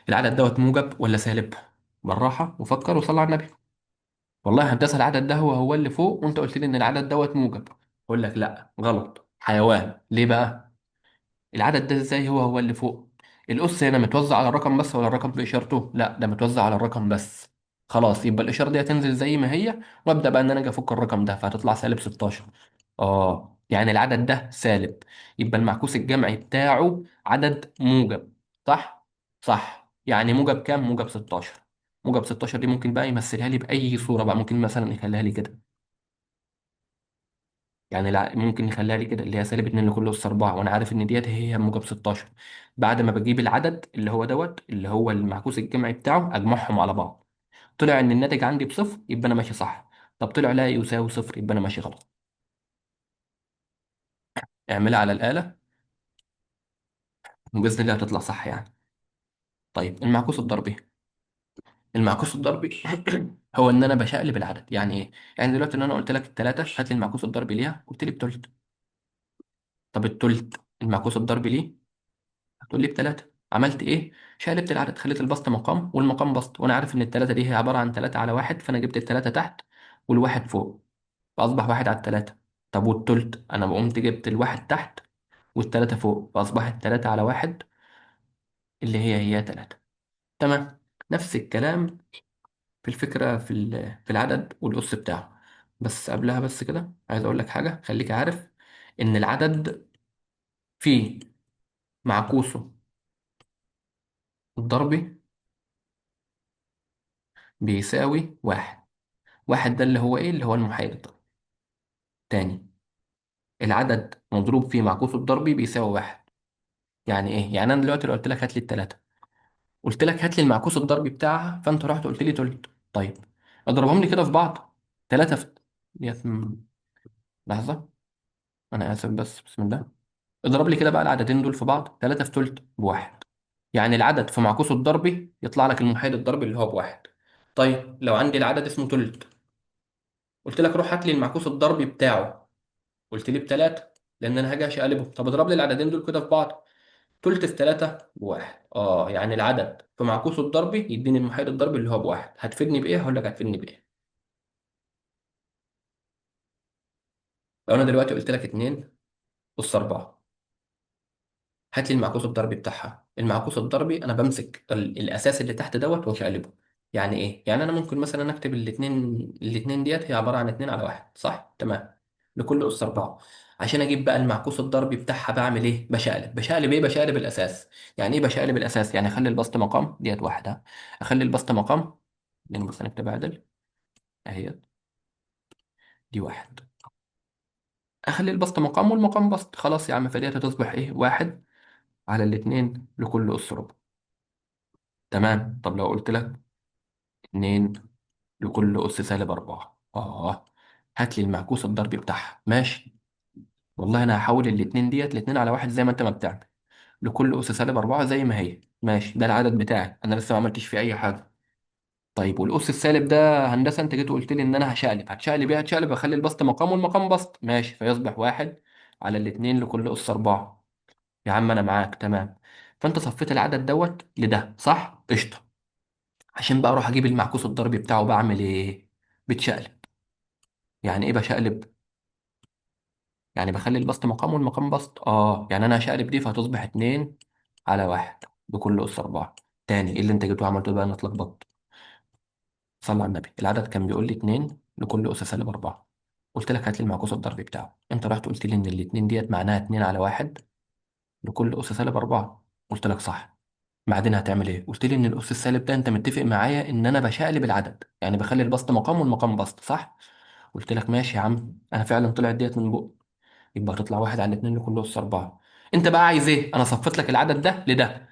العدد دوت موجب ولا سالب؟ بالراحة وفكر وصلى على النبي. والله هندسة العدد ده هو اللي فوق، وأنت قلت لي إن العدد دوت موجب. أقول لك لا، غلط حيوان. ليه بقى؟ العدد ده ازاي هو اللي فوق؟ الأس هنا متوزع على الرقم بس ولا الرقم بإشارته؟ لا، ده متوزع على الرقم بس. خلاص يبقى الإشارة دي هتنزل زي ما هي، وأبدأ بقى إن أنا أجي أفك الرقم ده، فهتطلع سالب 16. يعني العدد ده سالب، يبقى المعكوس الجمعي بتاعه عدد موجب، صح؟ صح. يعني موجب كام؟ موجب 16. موجب 16 دي ممكن بقى يمثلها لي بأي صورة بقى، ممكن مثلا يخليها لي كده. يعني ممكن نخليها لي كده اللي هي سالب 2 لكل أس 4، وأنا عارف إن ديت هي موجب 16. بعد ما بجيب العدد اللي هو دوت اللي هو المعكوس الجمعي بتاعه أجمعهم على بعض، طلع إن الناتج عندي بصفر يبقى أنا ماشي صح. طب طلع لا يساوي صفر يبقى أنا ماشي غلط. اعملها على الآلة وبإذن الله هتطلع صح يعني. طيب المعكوس الضربي. المعكوس الضربي هو إن أنا بشقلب العدد. يعني إيه؟ يعني دلوقتي إن أنا قلت لك التلاتة هات لي المعكوس الضربي ليها، قلت لي بتلت. طب التلت المعكوس الضربي ليه؟ هتقول لي بتلاتة. عملت ايه؟ شقلبت العدد، خليت البسط مقام والمقام بسط، وانا عارف ان التلاتة دي هي عبارة عن تلاتة على واحد، فانا جبت التلاتة تحت والواحد فوق، فاصبح واحد على التلاتة. طب والتلت انا قمت جبت الواحد تحت والتلاتة فوق، فاصبحت تلاتة على واحد اللي هي 3. تمام. نفس الكلام في الفكرة في العدد والأس بتاعه. بس قبلها بس كده عايز أقول لك حاجة، خليك عارف إن العدد فيه معكوسه الضربي بيساوي واحد. واحد ده اللي هو إيه؟ اللي هو المحايد. تاني، العدد مضروب فيه معكوسه الضربي بيساوي واحد. يعني إيه؟ يعني أنا دلوقتي لو قلت لك هات لي التلاتة، قلت لك هات لي المعكوس الضربي بتاعها، فأنت رحت قلت لي تلت. طيب، اضربهم لي كده في بعض. تلاتة في لحظة، أنا آسف بس بسم الله. اضرب لي كده بقى العددين دول في بعض، 3 في تلت بواحد. يعني العدد في معكوسه الضربي يطلع لك المحايد الضربي اللي هو بواحد. طيب لو عندي العدد اسمه تلت، قلت لك روح هات لي المعكوس الضربي بتاعه، قلت لي بتلاتة، لان انا هاجي اقلبه. طب اضرب لي العددين دول كده في بعض، تلت في 3 بواحد. يعني العدد في معكوسه الضربي يديني المحايد الضربي اللي هو بواحد. هتفيدني بايه؟ هقول لك هتفيدني بايه. لو انا دلوقتي قلت لك 2 اس 4، هات لي المعكوس الضربي بتاعها. المعكوس الضربي انا بمسك الاساس اللي تحت دوت واقلبه. يعني ايه؟ يعني انا ممكن مثلا اكتب الاثنين ديت هي عباره عن 2 على 1، صح؟ تمام. لكل اس 4. عشان اجيب بقى المعكوس الضربي بتاعها بعمل ايه؟ بشقلب ايه؟ بشقلب الاساس. يعني ايه بشقلب الاساس؟ يعني اخلي البسط مقام ديت واحده، اخلي البسط مقام، يعني بص نكتب عدل اهي، دي واحد. اخلي البسط مقام والمقام بسط، خلاص يا عم، فديت هتصبح ايه؟ واحد على الاثنين لكل اس ربع. تمام. طب لو قلت لك 2 لكل أس سالب 4، هات لي المعكوس الضربي بتاعها. ماشي، والله أنا هحول الاتنين ديت الاتنين على واحد زي ما أنت ما بتعمل، لكل أس سالب 4 زي ما هي. ماشي، ده العدد بتاعي، أنا لسه ما عملتش فيه أي حاجة. طيب والأس السالب ده هندسة أنت جيت وقلت لي إن أنا هتشقلب إيه؟ هتشقلب أخلي البسط مقام والمقام بسط. ماشي، فيصبح واحد على الاتنين لكل أس 4. يا عم أنا معاك تمام. فأنت صفيت العدد دوت لده، صح؟ قشطة. عشان بقى أروح أجيب المعكوس الضربي بتاعه بعمل إيه؟ بتشقلب. يعني ايه بشقلب؟ يعني بخلي البسط مقام والمقام بسط. يعني انا هشقلب دي فهتصبح 2 على واحد بكل اس 4. تاني، ايه اللي انت جيت وعملته بقى؟ انا اتلخبطت. صلى على النبي، العدد كان بيقول لي 2 لكل اس سالب 4. قلت لك هات لي المعكوس الضربي بتاعه، انت رحت قلت لي ان الاتنين ديت معناها 2 على واحد لكل اس سالب 4. قلت لك صح. بعدين هتعمل ايه؟ قلت لي ان الاس السالب ده انت متفق معايا ان انا بشقلب العدد، يعني بخلي البسط مقام والمقام بسط، صح؟ قلت لك ماشي يا عم، انا فعلا طلعت ديت من بق. يبقى هتطلع واحد على اتنين لكل أس أربعة. أنت بقى عايز إيه؟ أنا صفيت لك العدد ده لده.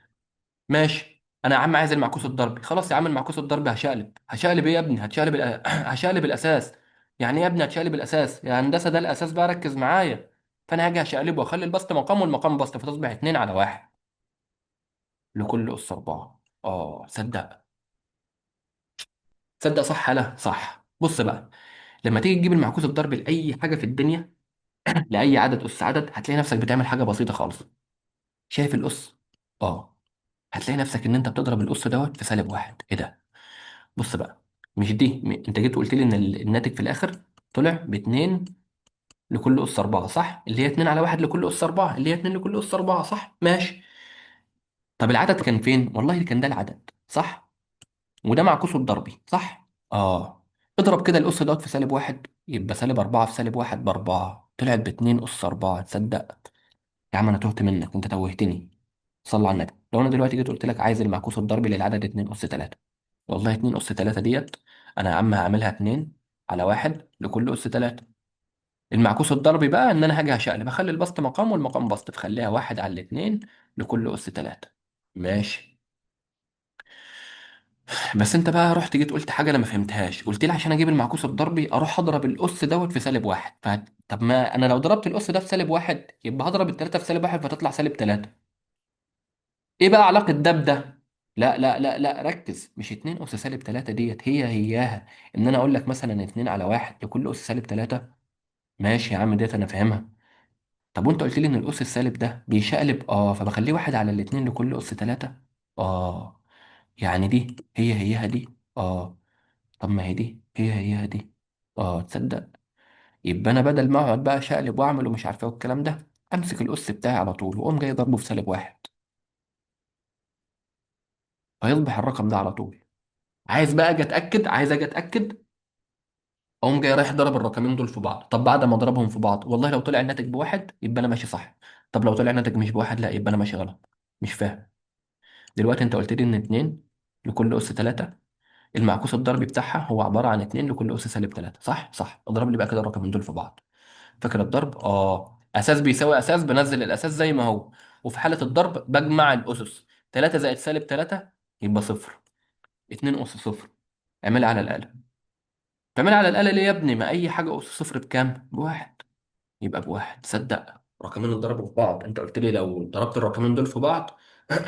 ماشي، أنا يا عم عايز المعكوس الضربي. خلاص يا عم، المعكوس الضربي هشقلب إيه يا ابني؟ هشقلب الأساس. يعني إيه يا ابني هتشقلب الأساس؟ يا هندسة ده الأساس بقى، ركز معايا. فأنا هاجي هشقلبه وأخلي البسط مقام والمقام بسط، فتصبح اتنين على واحد لكل أس أربعة. صدق. صدق صح؟ لا صح. بص بقى، لما تيجي تجيب المعكوس الضربي لأي حاجة في الدنيا، لأي عدد أس عدد، هتلاقي نفسك بتعمل حاجة بسيطة خالص. شايف الأس؟ اه هتلاقي نفسك ان انت بتضرب الاس دوت في سالب واحد. ايه ده؟ بص بقى، مش دي انت جيت قلت لي ان الناتج في الاخر طلع باتنين لكل اس اربعه، صح؟ اللي هي 2 على واحد لكل اس اربعه، اللي هي 2 لكل اس اربعه، صح؟ ماشي. طب العدد كان فين؟ والله كان ده العدد، صح؟ وده معكوسه الضربي، صح؟ اضرب كده الاس دوت في سالب واحد، يبقى سالب 4 في سالب واحد باربعه، طلعت باتنين اس اربعه. تصدق يا عم انا تهت منك، انت توهتني. صلى على النبي، لو انا دلوقتي جيت قلت لك عايز المعكوس الضربي للعدد 2 اس 3، والله 2 أس 3 ديت أنا يا عم هعملها 2 على واحد لكل أس 3. المعكوس الضربي بقى إن أنا هاجي هشقلب، أخلي البسط مقام والمقام بسط، فخليها واحد على الاتنين لكل أس 3. ماشي. بس أنت بقى رحت جيت قلت حاجة أنا ما فهمتهاش، قلت لي عشان أجيب المعكوس الضربي أروح أضرب الأس دوت في سالب واحد. طب ما أنا لو ضربت الأس ده في سالب واحد يبقى هضرب التلاتة في سالب واحد فتطلع سالب 3. إيه بقى علاقة ده بده؟ لا لا لا لا، ركز. مش 2 أس سالب 3 ديت هي هياها إن أنا أقول لك مثلا 2 على واحد لكل أس سالب 3. ماشي يا عم، ديت أنا فاهمها. طب وأنت قلت لي إن الأس السالب ده بيشقلب، فبخليه واحد على الاتنين لكل أس 3. آه يعني دي هي هياها دي. طب ما هي دي هي هياها دي. تصدق، يبقى أنا بدل ما أقعد بقى شقلب وأعمل ومش عارف إيه والكلام ده، أمسك الأس بتاعي على طول وأقوم جاي ضربه في سالب واحد. فيصبح الرقم ده على طول. عايز بقى اجي اتاكد، عايز اجي اتاكد، اقوم جاي رايح ضرب الرقمين دول في بعض. طب بعد ما اضربهم في بعض، والله لو طلع الناتج بواحد يبقى انا ماشي صح. طب لو طلع الناتج مش بواحد، لا يبقى انا ماشي غلط. مش فاهم. دلوقتي انت قلت لي ان 2 لكل اس 3، المعكوس الضربي بتاعها هو عباره عن 2 لكل اس سالب 3. صح صح. اضرب لي بقى كده الرقمين دول في بعض. فاكر الضرب؟ اساس بيساوي اساس، بنزل الاساس زي ما هو. وفي حاله الضرب بجمع الاسس. 3 زائد سالب 3 يبقى صفر. 2 اس صفر. اعملها على الاله. تعملها على الاله ليه يا ابني؟ ما اي حاجه اس صفر بكام؟ بواحد. يبقى بواحد. صدق رقمين اتضربوا في بعض. انت قلت لي لو ضربت الرقمين دول في بعض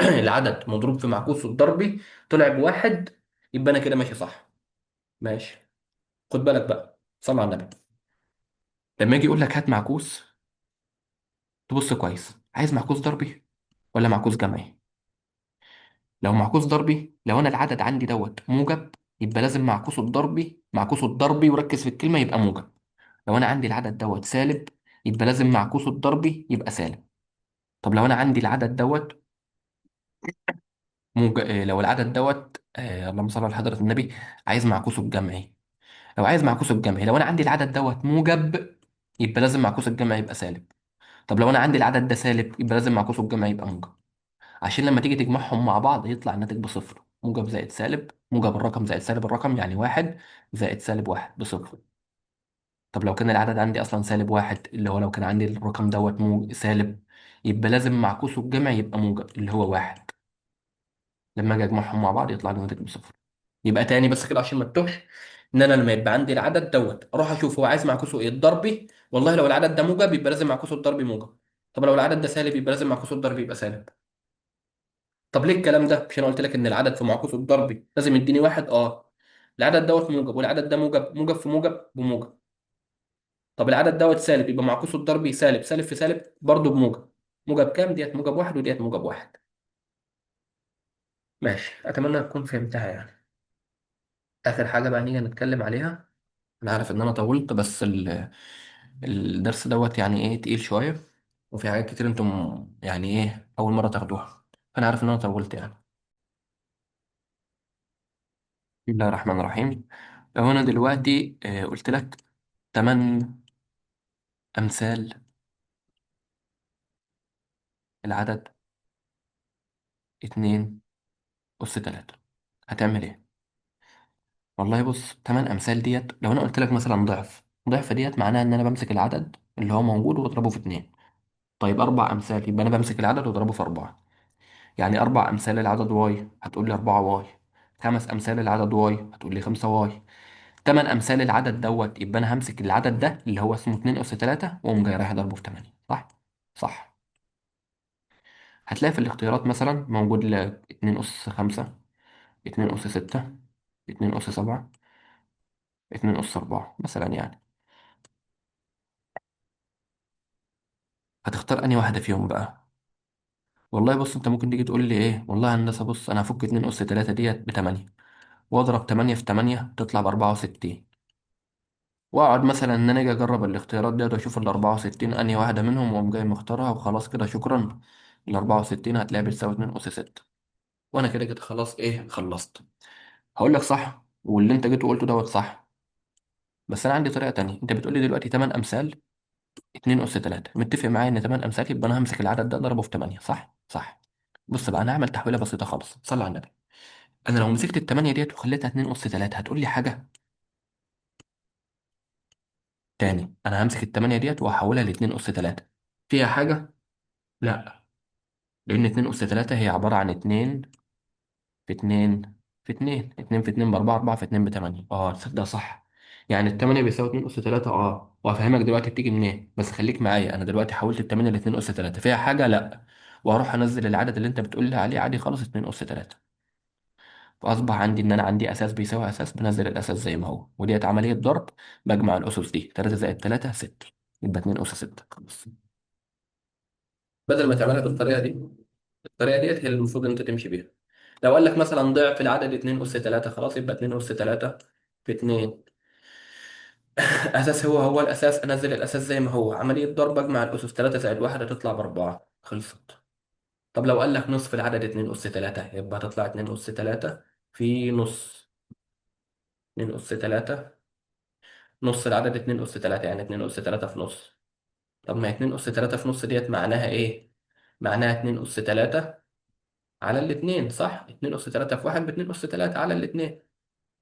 العدد مضروب في معكوسه الضربي طلع بواحد، يبقى انا كده ماشي صح. ماشي. خد بالك بقى، صل على النبي. لما يجي يقول لك هات معكوس، تبص كويس. عايز معكوس ضربي ولا معكوس جمعي؟ لو معكوس ضربي، لو انا العدد عندي دوت موجب، يبقى لازم معكوسه الضربي، معكوسه الضربي وركز في الكلمه، يبقى موجب. لو انا عندي العدد دوت سالب، يبقى لازم معكوسه الضربي يبقى سالب. طب لو انا عندي العدد دوت لو العدد دوت اللهم صل على حضرة النبي، عايز معكوسه الجمعي. لو عايز معكوسه الجمعي، لو انا عندي العدد دوت موجب، يبقى لازم معكوسه الجمعي يبقى سالب. طب لو انا عندي العدد ده سالب، يبقى لازم معكوسه الجمعي يبقى موجب. عشان لما تيجي تجمعهم مع بعض يطلع الناتج بصفر. موجب زائد سالب، موجب الرقم زائد سالب الرقم، يعني واحد زائد سالب واحد بصفر. طب لو كان العدد عندي اصلا سالب واحد، اللي هو لو كان عندي الرقم دوت سالب، يبقى لازم معكوسه الجمعي يبقى موجب اللي هو واحد. لما اجي اجمعهم مع بعض يطلع لي الناتج بصفر. يبقى تاني بس كده عشان ما تتوهش، ان انا لما يبقى عندي العدد دوت اروح اشوف هو عايز معكوسه ايه الضربي. والله لو العدد ده موجب يبقى لازم معكوسه الضربي موجب. طب لو العدد ده سالب يبقى لازم معكوسه الضربي يبقى سالب. طب ليه الكلام ده؟ مش انا قلت لك ان العدد في معكوسه الضربي لازم يديني واحد؟ العدد دوت موجب والعدد ده موجب، موجب في موجب بموجب. طب العدد دوت سالب، يبقى معكوسه الضربي سالب، سالب في سالب برضه بموجب. موجب كام؟ ديت موجب واحد وديت موجب واحد. ماشي، اتمنى تكون فهمتها يعني. اخر حاجه بقى نيجي نتكلم عليها. انا عارف ان انا طولت، بس الدرس دوت يعني ايه تقيل شويه، وفي حاجات كتير انتم يعني ايه اول مره تاخدوها. فانا عارف ان انا طولت يعني. بسم الله الرحمن الرحيم. لو انا دلوقتي قلت لك 8 امثال العدد 2 اس 3، هتعمل ايه؟ والله بص، 8 امثال ديت لو انا قلت لك مثلا ضعف، ضعف ديت معناها ان انا بمسك العدد اللي هو موجود واضربه في 2. طيب 4 امثال، يبقى انا بمسك العدد واضربه في 4. يعني 4 امثال العدد واي، هتقول لي 4 واي. 5 امثال العدد واي، هتقول لي 5 واي. 8 امثال العدد دوت، يبقى انا همسك العدد ده اللي هو اسمه 2 اس 3 واقوم جاي رايح ضربه في 8. صح؟ صح. هتلاقي في الاختيارات مثلا موجود لك 2 اس 5، 2 اس 6، 2 اس 7، 2 اس 4 مثلا يعني. هتختار انهي واحدة فيهم بقى؟ والله بص، انت ممكن تيجي تقول لي ايه، والله يا هندسة بص انا هفك 2 اس 3 ديت ب 8، واضرب 8 في 8 تطلع ب 64. واقعد مثلا ان انا اجي اجرب الاختيارات ديت واشوف ال 64 انهي واحده منهم، واقوم جاي مختارها وخلاص كده شكرا. ال 64 هتلاقيها بتساوي 2 اس 6. وانا كده كده خلاص ايه خلصت. هقول لك صح، واللي انت جيت وقلته دوت صح. بس انا عندي طريقه تانية. انت بتقول لي دلوقتي 8 امثال 2 اس 3، متفق معايا ان 8 امثال يبقى انا همسك العدد ده اضربه في 8. صح صح. بص بقى، انا هعمل تحويله بسيطه خالص، صلي على النبي. انا لو مسكت ال 8 ديت وخليتها 2 اس 3، هتقول لي حاجه؟ تاني، انا همسك ال 8 ديت واحولها ل 2 اس 3، فيها حاجه؟ لا. لأن 2 أس 3 هي عبارة عن 2 في 2 في 2، 2 في 2 ب4، 4 في 2 ب8. تصدق صح. يعني التمانية بيساوي 2 أس 3. وهفهمك دلوقتي بتيجي منين، بس خليك معايا. أنا دلوقتي حولت التمانية ل 2 أس 3، فيها حاجة؟ لا. وهروح أنزل العدد اللي أنت بتقول لي عليه عادي خالص، 2 أس 3. فأصبح عندي إن أنا عندي أساس بيساوي أساس، بنزل الأساس زي ما هو، وديت عملية ضرب. بجمع الأسس دي، 3 زائد 3 6، يبقى 2 أس 6 خلاص. بدل ما تعملها بالطريقة دي، الطريقة ديت هي اللي المفروض انت تمشي بيها. لو قال لك مثلا ضعف العدد 2 أس 3، خلاص يبقى 2 أس 3 في 2. أساس هو هو الأساس، أنزل الأساس زي ما هو، عملية ضرب أجمع الأسس، 3 زائد 1 هتطلع ب4 خلصت. طب لو قال لك نصف العدد 2 أس 3، يبقى هتطلع 2 أس 3 في نص. 2 أس 3، نص العدد 2 أس 3، يعني 2 أس 3 في نص. طب ما هي 2 أس 3 في نص ديت معناها إيه؟ معناها 2 أس 3 على الاتنين، صح؟ 2 أس 3 في 1 ب 2 أس 3 على الاتنين.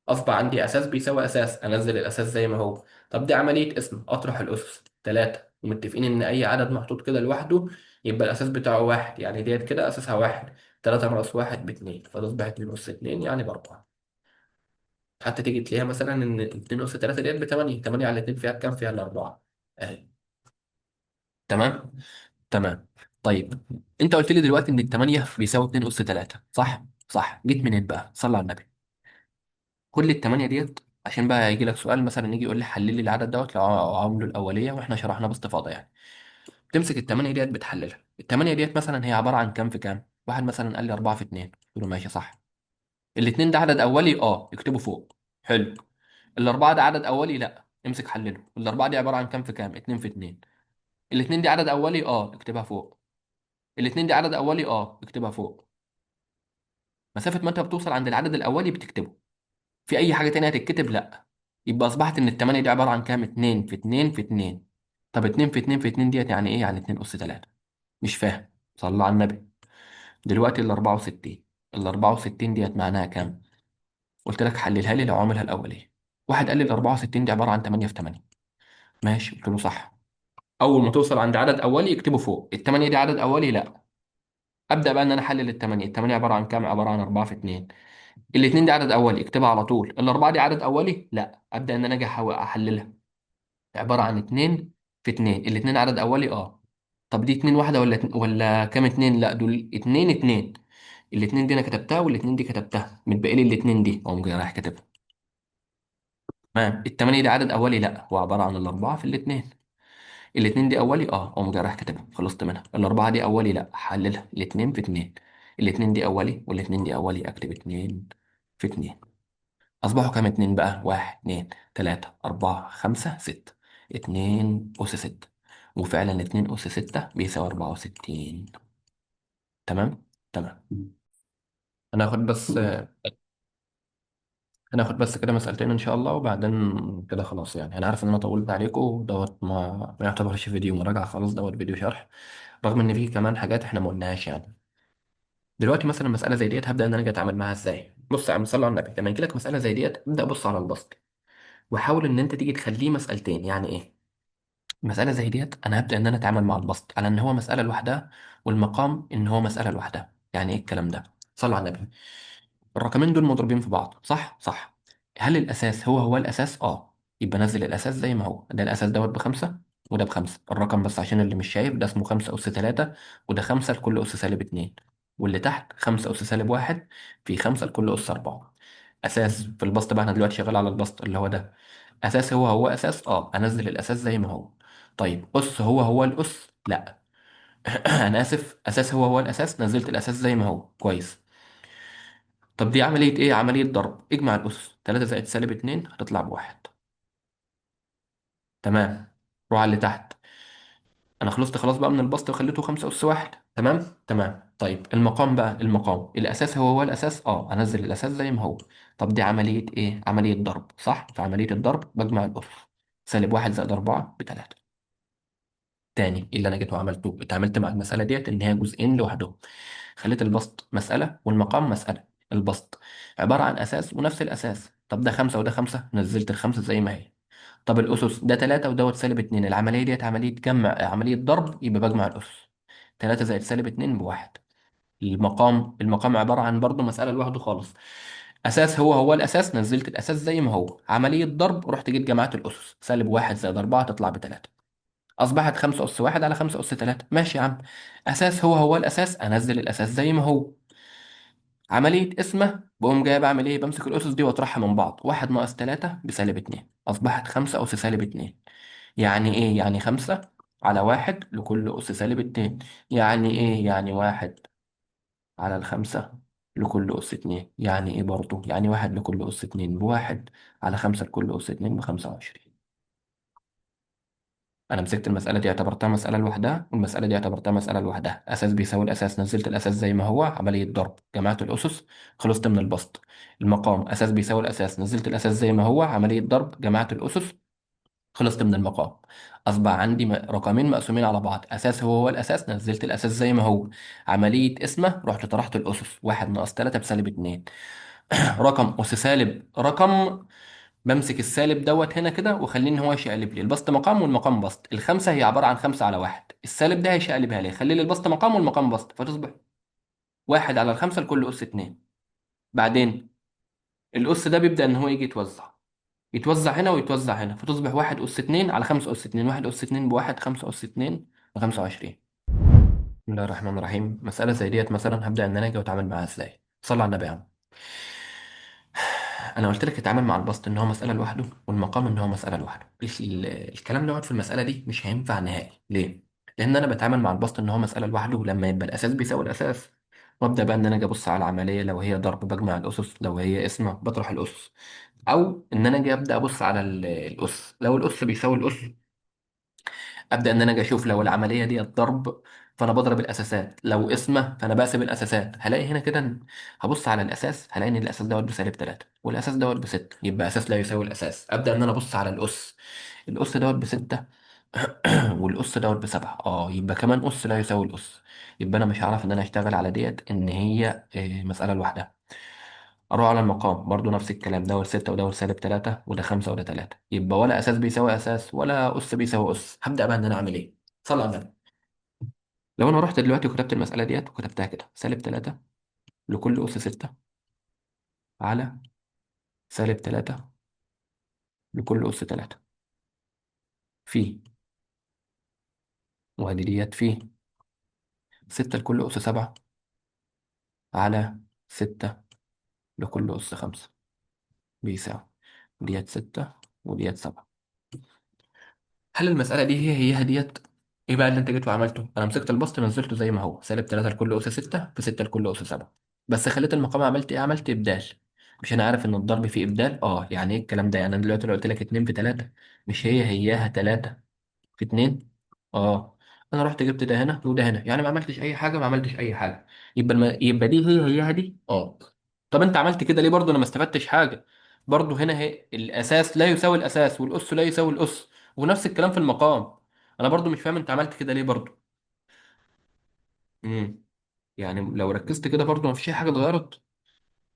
أصبح عندي أساس بيساوي أساس، أنزل الأساس زي ما هو. طب دي عملية اسم أطرح الأسس 3، ومتفقين إن أي عدد محطوط كده لوحده يبقى الأساس بتاعه واحد، يعني ديت كده أساسها واحد. 3 ناقص واحد باتنين، فتصبح 2 أس 2 يعني بأربعة. حتى تيجي تلاقيها مثلا إن 2 أس 3 ديت بتمانية، 8 على 2 فيها كام؟ فيها الأربعة. أهي. تمام. تمام. طيب، أنت قلت لي دلوقتي إن التمانية بيساوي 2 أس 3، صح؟ صح. جيت منين بقى؟ صلى على النبي. كل التمانية ديت، عشان بقى يجي لك سؤال مثلا يجي يقول لي حلل لي العدد دوت لو عامله الأولية واحنا شرحناه باستفاضة يعني. تمسك التمانية ديت بتحللها. التمانية ديت مثلا هي عبارة عن كام في كام؟ واحد مثلا قال لي 4 في 2، قلت له ماشي صح. الاتنين ده عدد أولي، اكتبه فوق. حلو. الأربعة ده عدد أولي، لا امسك حلله. الأربعة دي عبارة عن كام في كام؟ 2 في 2. الاتنين دي عدد أولي، اكتبها فوق. الاتنين دي عدد أولي، اكتبها فوق. مسافة ما انت بتوصل عند العدد الأولي بتكتبه. في اي حاجه تانية هتتكتب؟ لا. يبقى اصبحت ان التمانية دي عباره عن كام؟ 2 في 2 في 2. طب 2 في 2 في 2 ديت يعني ايه؟ يعني 2 اس 3. مش فاهم؟ صلى على النبي. دلوقتي ال 64، ال 64 ديت معناها كام؟ قلت لك حللها لي لو عاملها الاوليه. واحد قال لي ال 64 دي عباره عن 8 في 8. ماشي، قلت له صح. اول ما توصل عند عدد اولي اكتبه فوق. التمانية دي عدد اولي؟ لا. ابدا بقى ان انا احلل التمانية. التمانية عباره عن كام؟ عباره عن 4 في 2. الاتنين دي عدد اولي، اكتبها على طول. الاربعه دي عدد اولي؟ لا. ابدا ان انا اجي احللها. عباره عن اتنين في اتنين. الاتنين عدد اولي، طب دي اتنين واحده ولا كام اتنين؟ لا، دول اتنين اتنين. الاتنين دي انا كتبتها والاتنين دي كتبتها، متبقي لي الاتنين دي اقوم جاي رايح كاتبها. تمام. التمانية دي عدد اولي؟ لا، هو عباره عن الاربعه في الاتنين. الاتنين دي اولي، اقوم جاي رايح كاتبها. خلصت منها. الاربعه دي اولي؟ لا، حللها. الاتنين في اتنين. الاتنين دي اولي والاتنين دي اولي، اكتب اتنين في اتنين. أصبحوا كام اتنين بقى؟ واحد، اتنين، تلاتة، أربعة، خمسة، ستة. اتنين أس ستة. وفعلا اتنين أس ستة بيساوي 64. تمام. تمام. هناخد بس هناخد بس كده مسألتين إن شاء الله، وبعدين كده خلاص. يعني أنا عارف إن أنا طولت عليكم دوت، ما يعتبرش فيديو مراجعة خلاص، دوت فيديو شرح. رغم إن فيه كمان حاجات إحنا ما قلناهاش يعني. دلوقتي مثلا مسألة زي ديت هبدأ إن أنا أجي أتعامل معاها إزاي؟ بص يا عم صل على النبي، لما يجي لك مسألة زي ديت ابدأ بص على البسط، وحاول إن أنت تيجي تخليه مسألتين. يعني إيه؟ مسألة زي ديت أنا هبدأ إن أنا أتعامل مع البسط على إن هو مسألة لوحدها، والمقام إن هو مسألة لوحدها. يعني إيه الكلام ده؟ صلوا على النبي. الرقمين دول مضروبين في بعض، صح؟ صح. هل الأساس هو الأساس؟ يبقى نزل الأساس زي ما هو. ده الأساس دوت بخمسة، وده بخمسة. الرقم بس عشان اللي مش شايف، ده اسمه خمسة أس تلاتة، وده خمسة لكل أس سالب اتنين. واللي تحت خمسة أس سالب واحد في خمسة لكل أس أربعة. أساس في البسط بقى، أنا دلوقتي شغال على البسط اللي هو ده. اساس هو اساس، انزل الاساس زي ما هو. طيب اس هو الاس؟ لا. انا اسف، اساس هو الاساس، نزلت الاساس زي ما هو. كويس. طب دي عمليه ايه؟ عمليه ضرب. اجمع الاس. 3 زائد سالب 2 هتطلع بواحد. تمام. روح على اللي تحت. انا خلصت خلاص بقى من البسط وخليته 5 اس واحد. تمام. تمام. طيب المقام بقى، المقام الاساس هو الاساس، انزل الاساس زي ما هو. طب دي عمليه ايه؟ عمليه ضرب، صح؟ في عمليه الضرب بجمع الاس. سالب واحد زائد 4 بتلاتة. تاني، إيه اللي انا جيت وعملته؟ اتعاملت مع المساله ديت ان هي جزئين لوحدهم. خليت البسط مساله والمقام مساله. البسط عباره عن اساس ونفس الاساس. طب ده خمسة وده خمسة، نزلت الخمسة زي ما هي. طب الاسس ده تلاتة ودوت سالب اتنين. العمليه ديت عمليه جمع، عمليه ضرب، يبقى بجمع الاسس. تلاتة زائد سالب اتنين بواحد. المقام عباره عن برضه مساله لوحده خالص. اساس هو الاساس، نزلت الاساس زي ما هو. عمليه ضرب، رحت جيت جمعت الاسس. سالب واحد زائد أربعة تطلع بتلاتة. أصبحت 5 أس واحد على 5 أس تلاتة. ماشي يا عم. أساس هو الأساس، أنزل الأساس زي ما هو. عملية اسمه بقوم جاي بعمل إيه؟ بمسك الأسس دي وأطرحها من بعض. واحد ناقص تلاتة بسالب اتنين. أصبحت 5 أس سالب اتنين. يعني إيه؟ يعني 5 على واحد لكل أس سالب اتنين. يعني إيه؟ يعني واحد على الخمسة لكل أس اتنين. يعني إيه برضه؟ يعني واحد لكل أس اتنين بواحد، على خمسة لكل أس اتنين ب25. انا مسكت المساله دي اعتبرتها مساله لوحدها، والمساله دي اعتبرتها مساله لوحدها. اساس بيساوي الاساس، نزلت الاساس زي ما هو، عمليه ضرب، جمعت الاسس، خلصت من البسط. المقام اساس بيساوي الاساس، نزلت الاساس زي ما هو، عمليه ضرب، جمعت الاسس، خلصت من المقام. اصبح عندي رقمين مقسومين على بعض، اساس هو الاساس، نزلت الاساس زي ما هو، عمليه قسمه، رحت طرحت الاسس، 1 ناقص 3 بسالب 2. رقم اس سالب رقم، بمسك السالب دوت هنا كده واخليه ان هو يشقلب لي البسط مقام والمقام بسط. الخمسه هي عباره عن 5 على 1، السالب ده هيشقلبها لي يخلي لي البسط مقام والمقام بسط، فتصبح 1 على 5 لكل اس 2. بعدين الاس ده بيبدا ان هو يجي يتوزع، يتوزع هنا ويتوزع هنا، فتصبح 1 أس 2 على 5 أس 2. 1 أس 2 بواحد، 5 أس 2 ب25. بسم الله الرحمن الرحيم. مسألة زي ديت مثلا هبدأ إن أنا أجي وأتعامل معاها إزاي؟ صلى على النبي يا عم. انا قلت لك اتعامل مع البسط ان هو مساله لوحده، والمقام ان هو مساله لوحده. الكلام دوت في المساله دي مش هينفع نهائي. ليه؟ لان انا بتعامل مع البسط ان هو مساله لوحده لما يبقى الاساس بيساوي الاساس، وابدا بقى ان انا اجي ابص على العمليه، لو هي ضرب بجمع الاسس، لو هي قسمه بطرح الاسس، او ان انا اجي ابدا ابص على الاس، لو الاس بيساوي الاس ابدا ان انا اجي اشوف لو العمليه دي ضرب فانا بضرب الاساسات، لو قسمه فانا بقسم الاساسات. هلاقي هنا كده هبص على الاساس، هلاقي ان الاساس دوت بسالب 3 والاساس دوت ب 6، يبقى اساس لا يساوي الاساس. ابدا ان انا ابص على الاس، الاس دوت ب 6 والاس دوت ب 7، يبقى كمان اس لا يساوي الاس. يبقى انا مش هعرف ان انا اشتغل على ديت ان هي مساله لوحدها. اروح على المقام برضو نفس الكلام، دوت 6 ودوت سالب 3 وده 5 وده 3، يبقى ولا اساس بيساوي اساس ولا اس بيساوي اس. هبدا بقى ان انا اعمل ايه؟ صلى على النبي. لو انا رحت دلوقتي وكتبت المساله ديت وكتبتها كده، سالب 3 لكل اس 6 على سالب 3 لكل اس 3 في، وادي ديت في 6 لكل اس 7 على 6 لكل اس 5 بيساوي ديت 6 وديت 7. هل المسألة دي هي ديت؟ ايه بقى اللي انت جيت وعملته؟ انا مسكت البسط نزلته زي ما هو، سالب 3 لكل اس 6 في 6 لكل اس 7، بس خليت المقام عملت ايه؟ عملت ابدال. مش انا عارف ان الضرب فيه ابدال؟ يعني ايه الكلام ده؟ يعني انا دلوقتي لو قلت لك 2 في 3، مش هياها 3 في 2؟ اه. انا رحت جبت ده هنا وده هنا، يعني ما عملتش اي حاجه، ما عملتش اي حاجه. يبقى دي هياها دي. طب انت عملت كده ليه؟ برضه انا ما استفدتش حاجه. برضه هنا هي الاساس لا يساوي الاساس والاس لا يساوي الاس، ونفس الكلام في المقام. انا برضه مش فاهم انت عملت كده ليه برضه. امم يعني لو ركزت كده برضه ما فيش اي حاجه اتغيرت.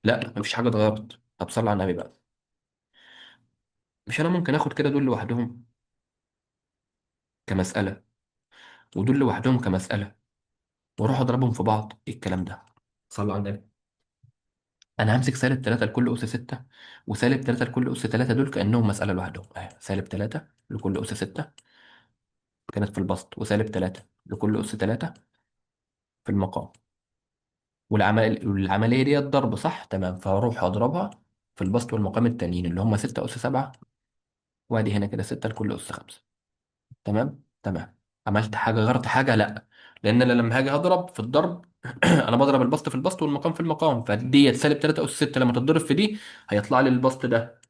لا، ما فيش حاجه اتغيرت. طب صل على النبي بقى. مش انا ممكن اخد كده دول لوحدهم كمساله، ودول لوحدهم كمساله، واروح اضربهم في بعض؟ ايه الكلام ده؟ صلوا على النبي. انا همسك سالب 3 لكل اس 6 وسالب 3 لكل اس 3، دول كانهم مساله لوحدهم اهي. سالب 3 لكل اس 6 كانت في البسط، وسالب 3 لكل اس 3 في المقام. والعمليه دي ضرب صح؟ تمام. فهروح اضربها في البسط والمقام التانيين اللي هم 6 اس 7، وادي هنا كده 6 لكل اس 5. تمام تمام. عملت حاجه غيرت حاجه؟ لا. لان انا لما هاجي اضرب في الضرب انا بضرب البسط في البسط والمقام في المقام، فديت سالب 3 اس 6 لما تتضرب في دي هيطلع لي البسط ده،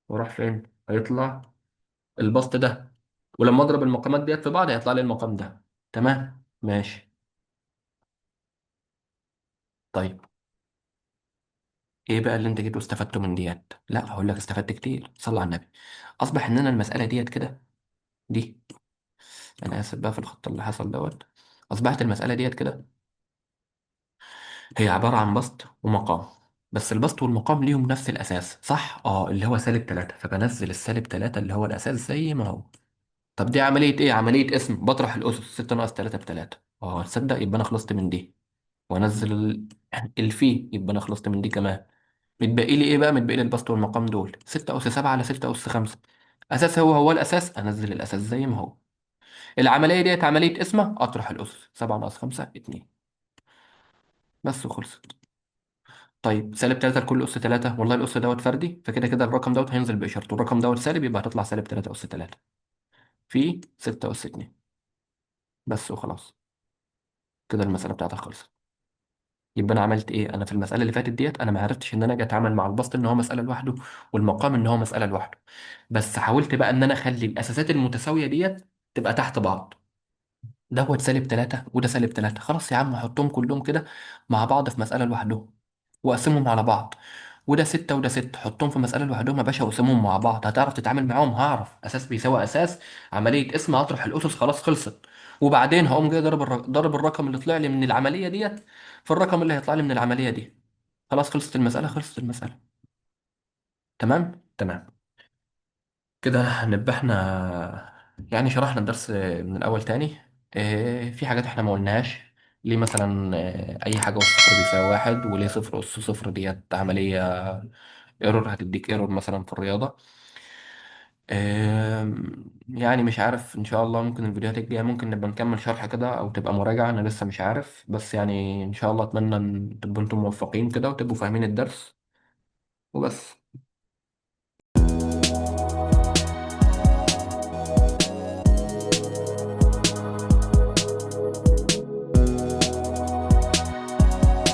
وراح فين؟ هيطلع البسط ده. ولما اضرب المقامات ديت في بعض هيطلع لي المقام ده. تمام ماشي. طيب ايه بقى اللي انت جيت واستفدته من ديت؟ لا هقول لك استفدت كتير. صلى على النبي. اصبح ان انا المساله ديت كده، دي، انا اسف بقى في الخط اللي حصل دوت. اصبحت المساله ديت كده هي عباره عن بسط ومقام، بس البسط والمقام ليهم نفس الاساس صح؟ اللي هو سالب 3، فبنزل السالب 3 اللي هو الاساس زي ما هو. طب دي عمليه ايه؟ عمليه اسم، بطرح الاسس، 6 ناقص 3 ب 3. تصدق يبقى انا خلصت من دي، وانزل الفي، يبقى انا خلصت من دي كمان. متبقي لي ايه بقى؟ متبقي لي البسط والمقام دول، 6 اس 7 على 6 اس 5. اساس هو الاساس، انزل الاساس زي ما هو. العمليه ديت عمليه اسمه، اطرح الاسس، 7 ناقص 5 2، بس وخلصت. طيب سالب 3 لكل اس 3، والله الاس دوت فردي، فكده كده الرقم دوت هينزل باشارته، الرقم دوت سالب، يبقى هتطلع سالب 3 اس 3 في 6 اس 2، بس وخلاص. كده المساله بتاعتها خلصت. يبقى انا عملت ايه؟ انا في المساله اللي فاتت ديت انا ما عرفتش ان انا اجي اتعامل مع البسط ان هو مساله لوحده، والمقام ان هو مساله لوحده. بس حاولت بقى ان انا اخلي الاساسات المتساويه ديت تبقى تحت بعض. دوت سالب 3 وده سالب 3، خلاص يا عم احطهم كلهم كده مع بعض في مساله لوحدهم واقسمهم على بعض. وده 6 وده 6، حطهم في مساله لوحدهم يا باشا واقسمهم مع بعض. هتعرف تتعامل معاهم؟ هعرف. اساس بيساوي اساس، عمليه اسم هطرح الاسس، خلاص خلصت. وبعدين هقوم جاي ضرب الرقم اللي طلع لي من العمليه ديت في الرقم اللي هيطلع لي من العمليه دي. خلاص خلصت المساله، خلصت المساله. تمام تمام. كده نبقى احنا يعني شرحنا الدرس من الأول تاني. في حاجات احنا ما قلناش. ليه مثلا أي حاجة أس صفر بيساوي واحد، وليه صفر أس صفر ديت عملية ايرور، هتديك ايرور مثلا في الرياضة. يعني مش عارف، إن شاء الله ممكن الفيديوهات الجاية ممكن نبقى نكمل شرح كده أو تبقى مراجعة، أنا لسه مش عارف. بس يعني إن شاء الله أتمنى إن تبقوا أنتم موفقين كده وتبقوا فاهمين الدرس وبس.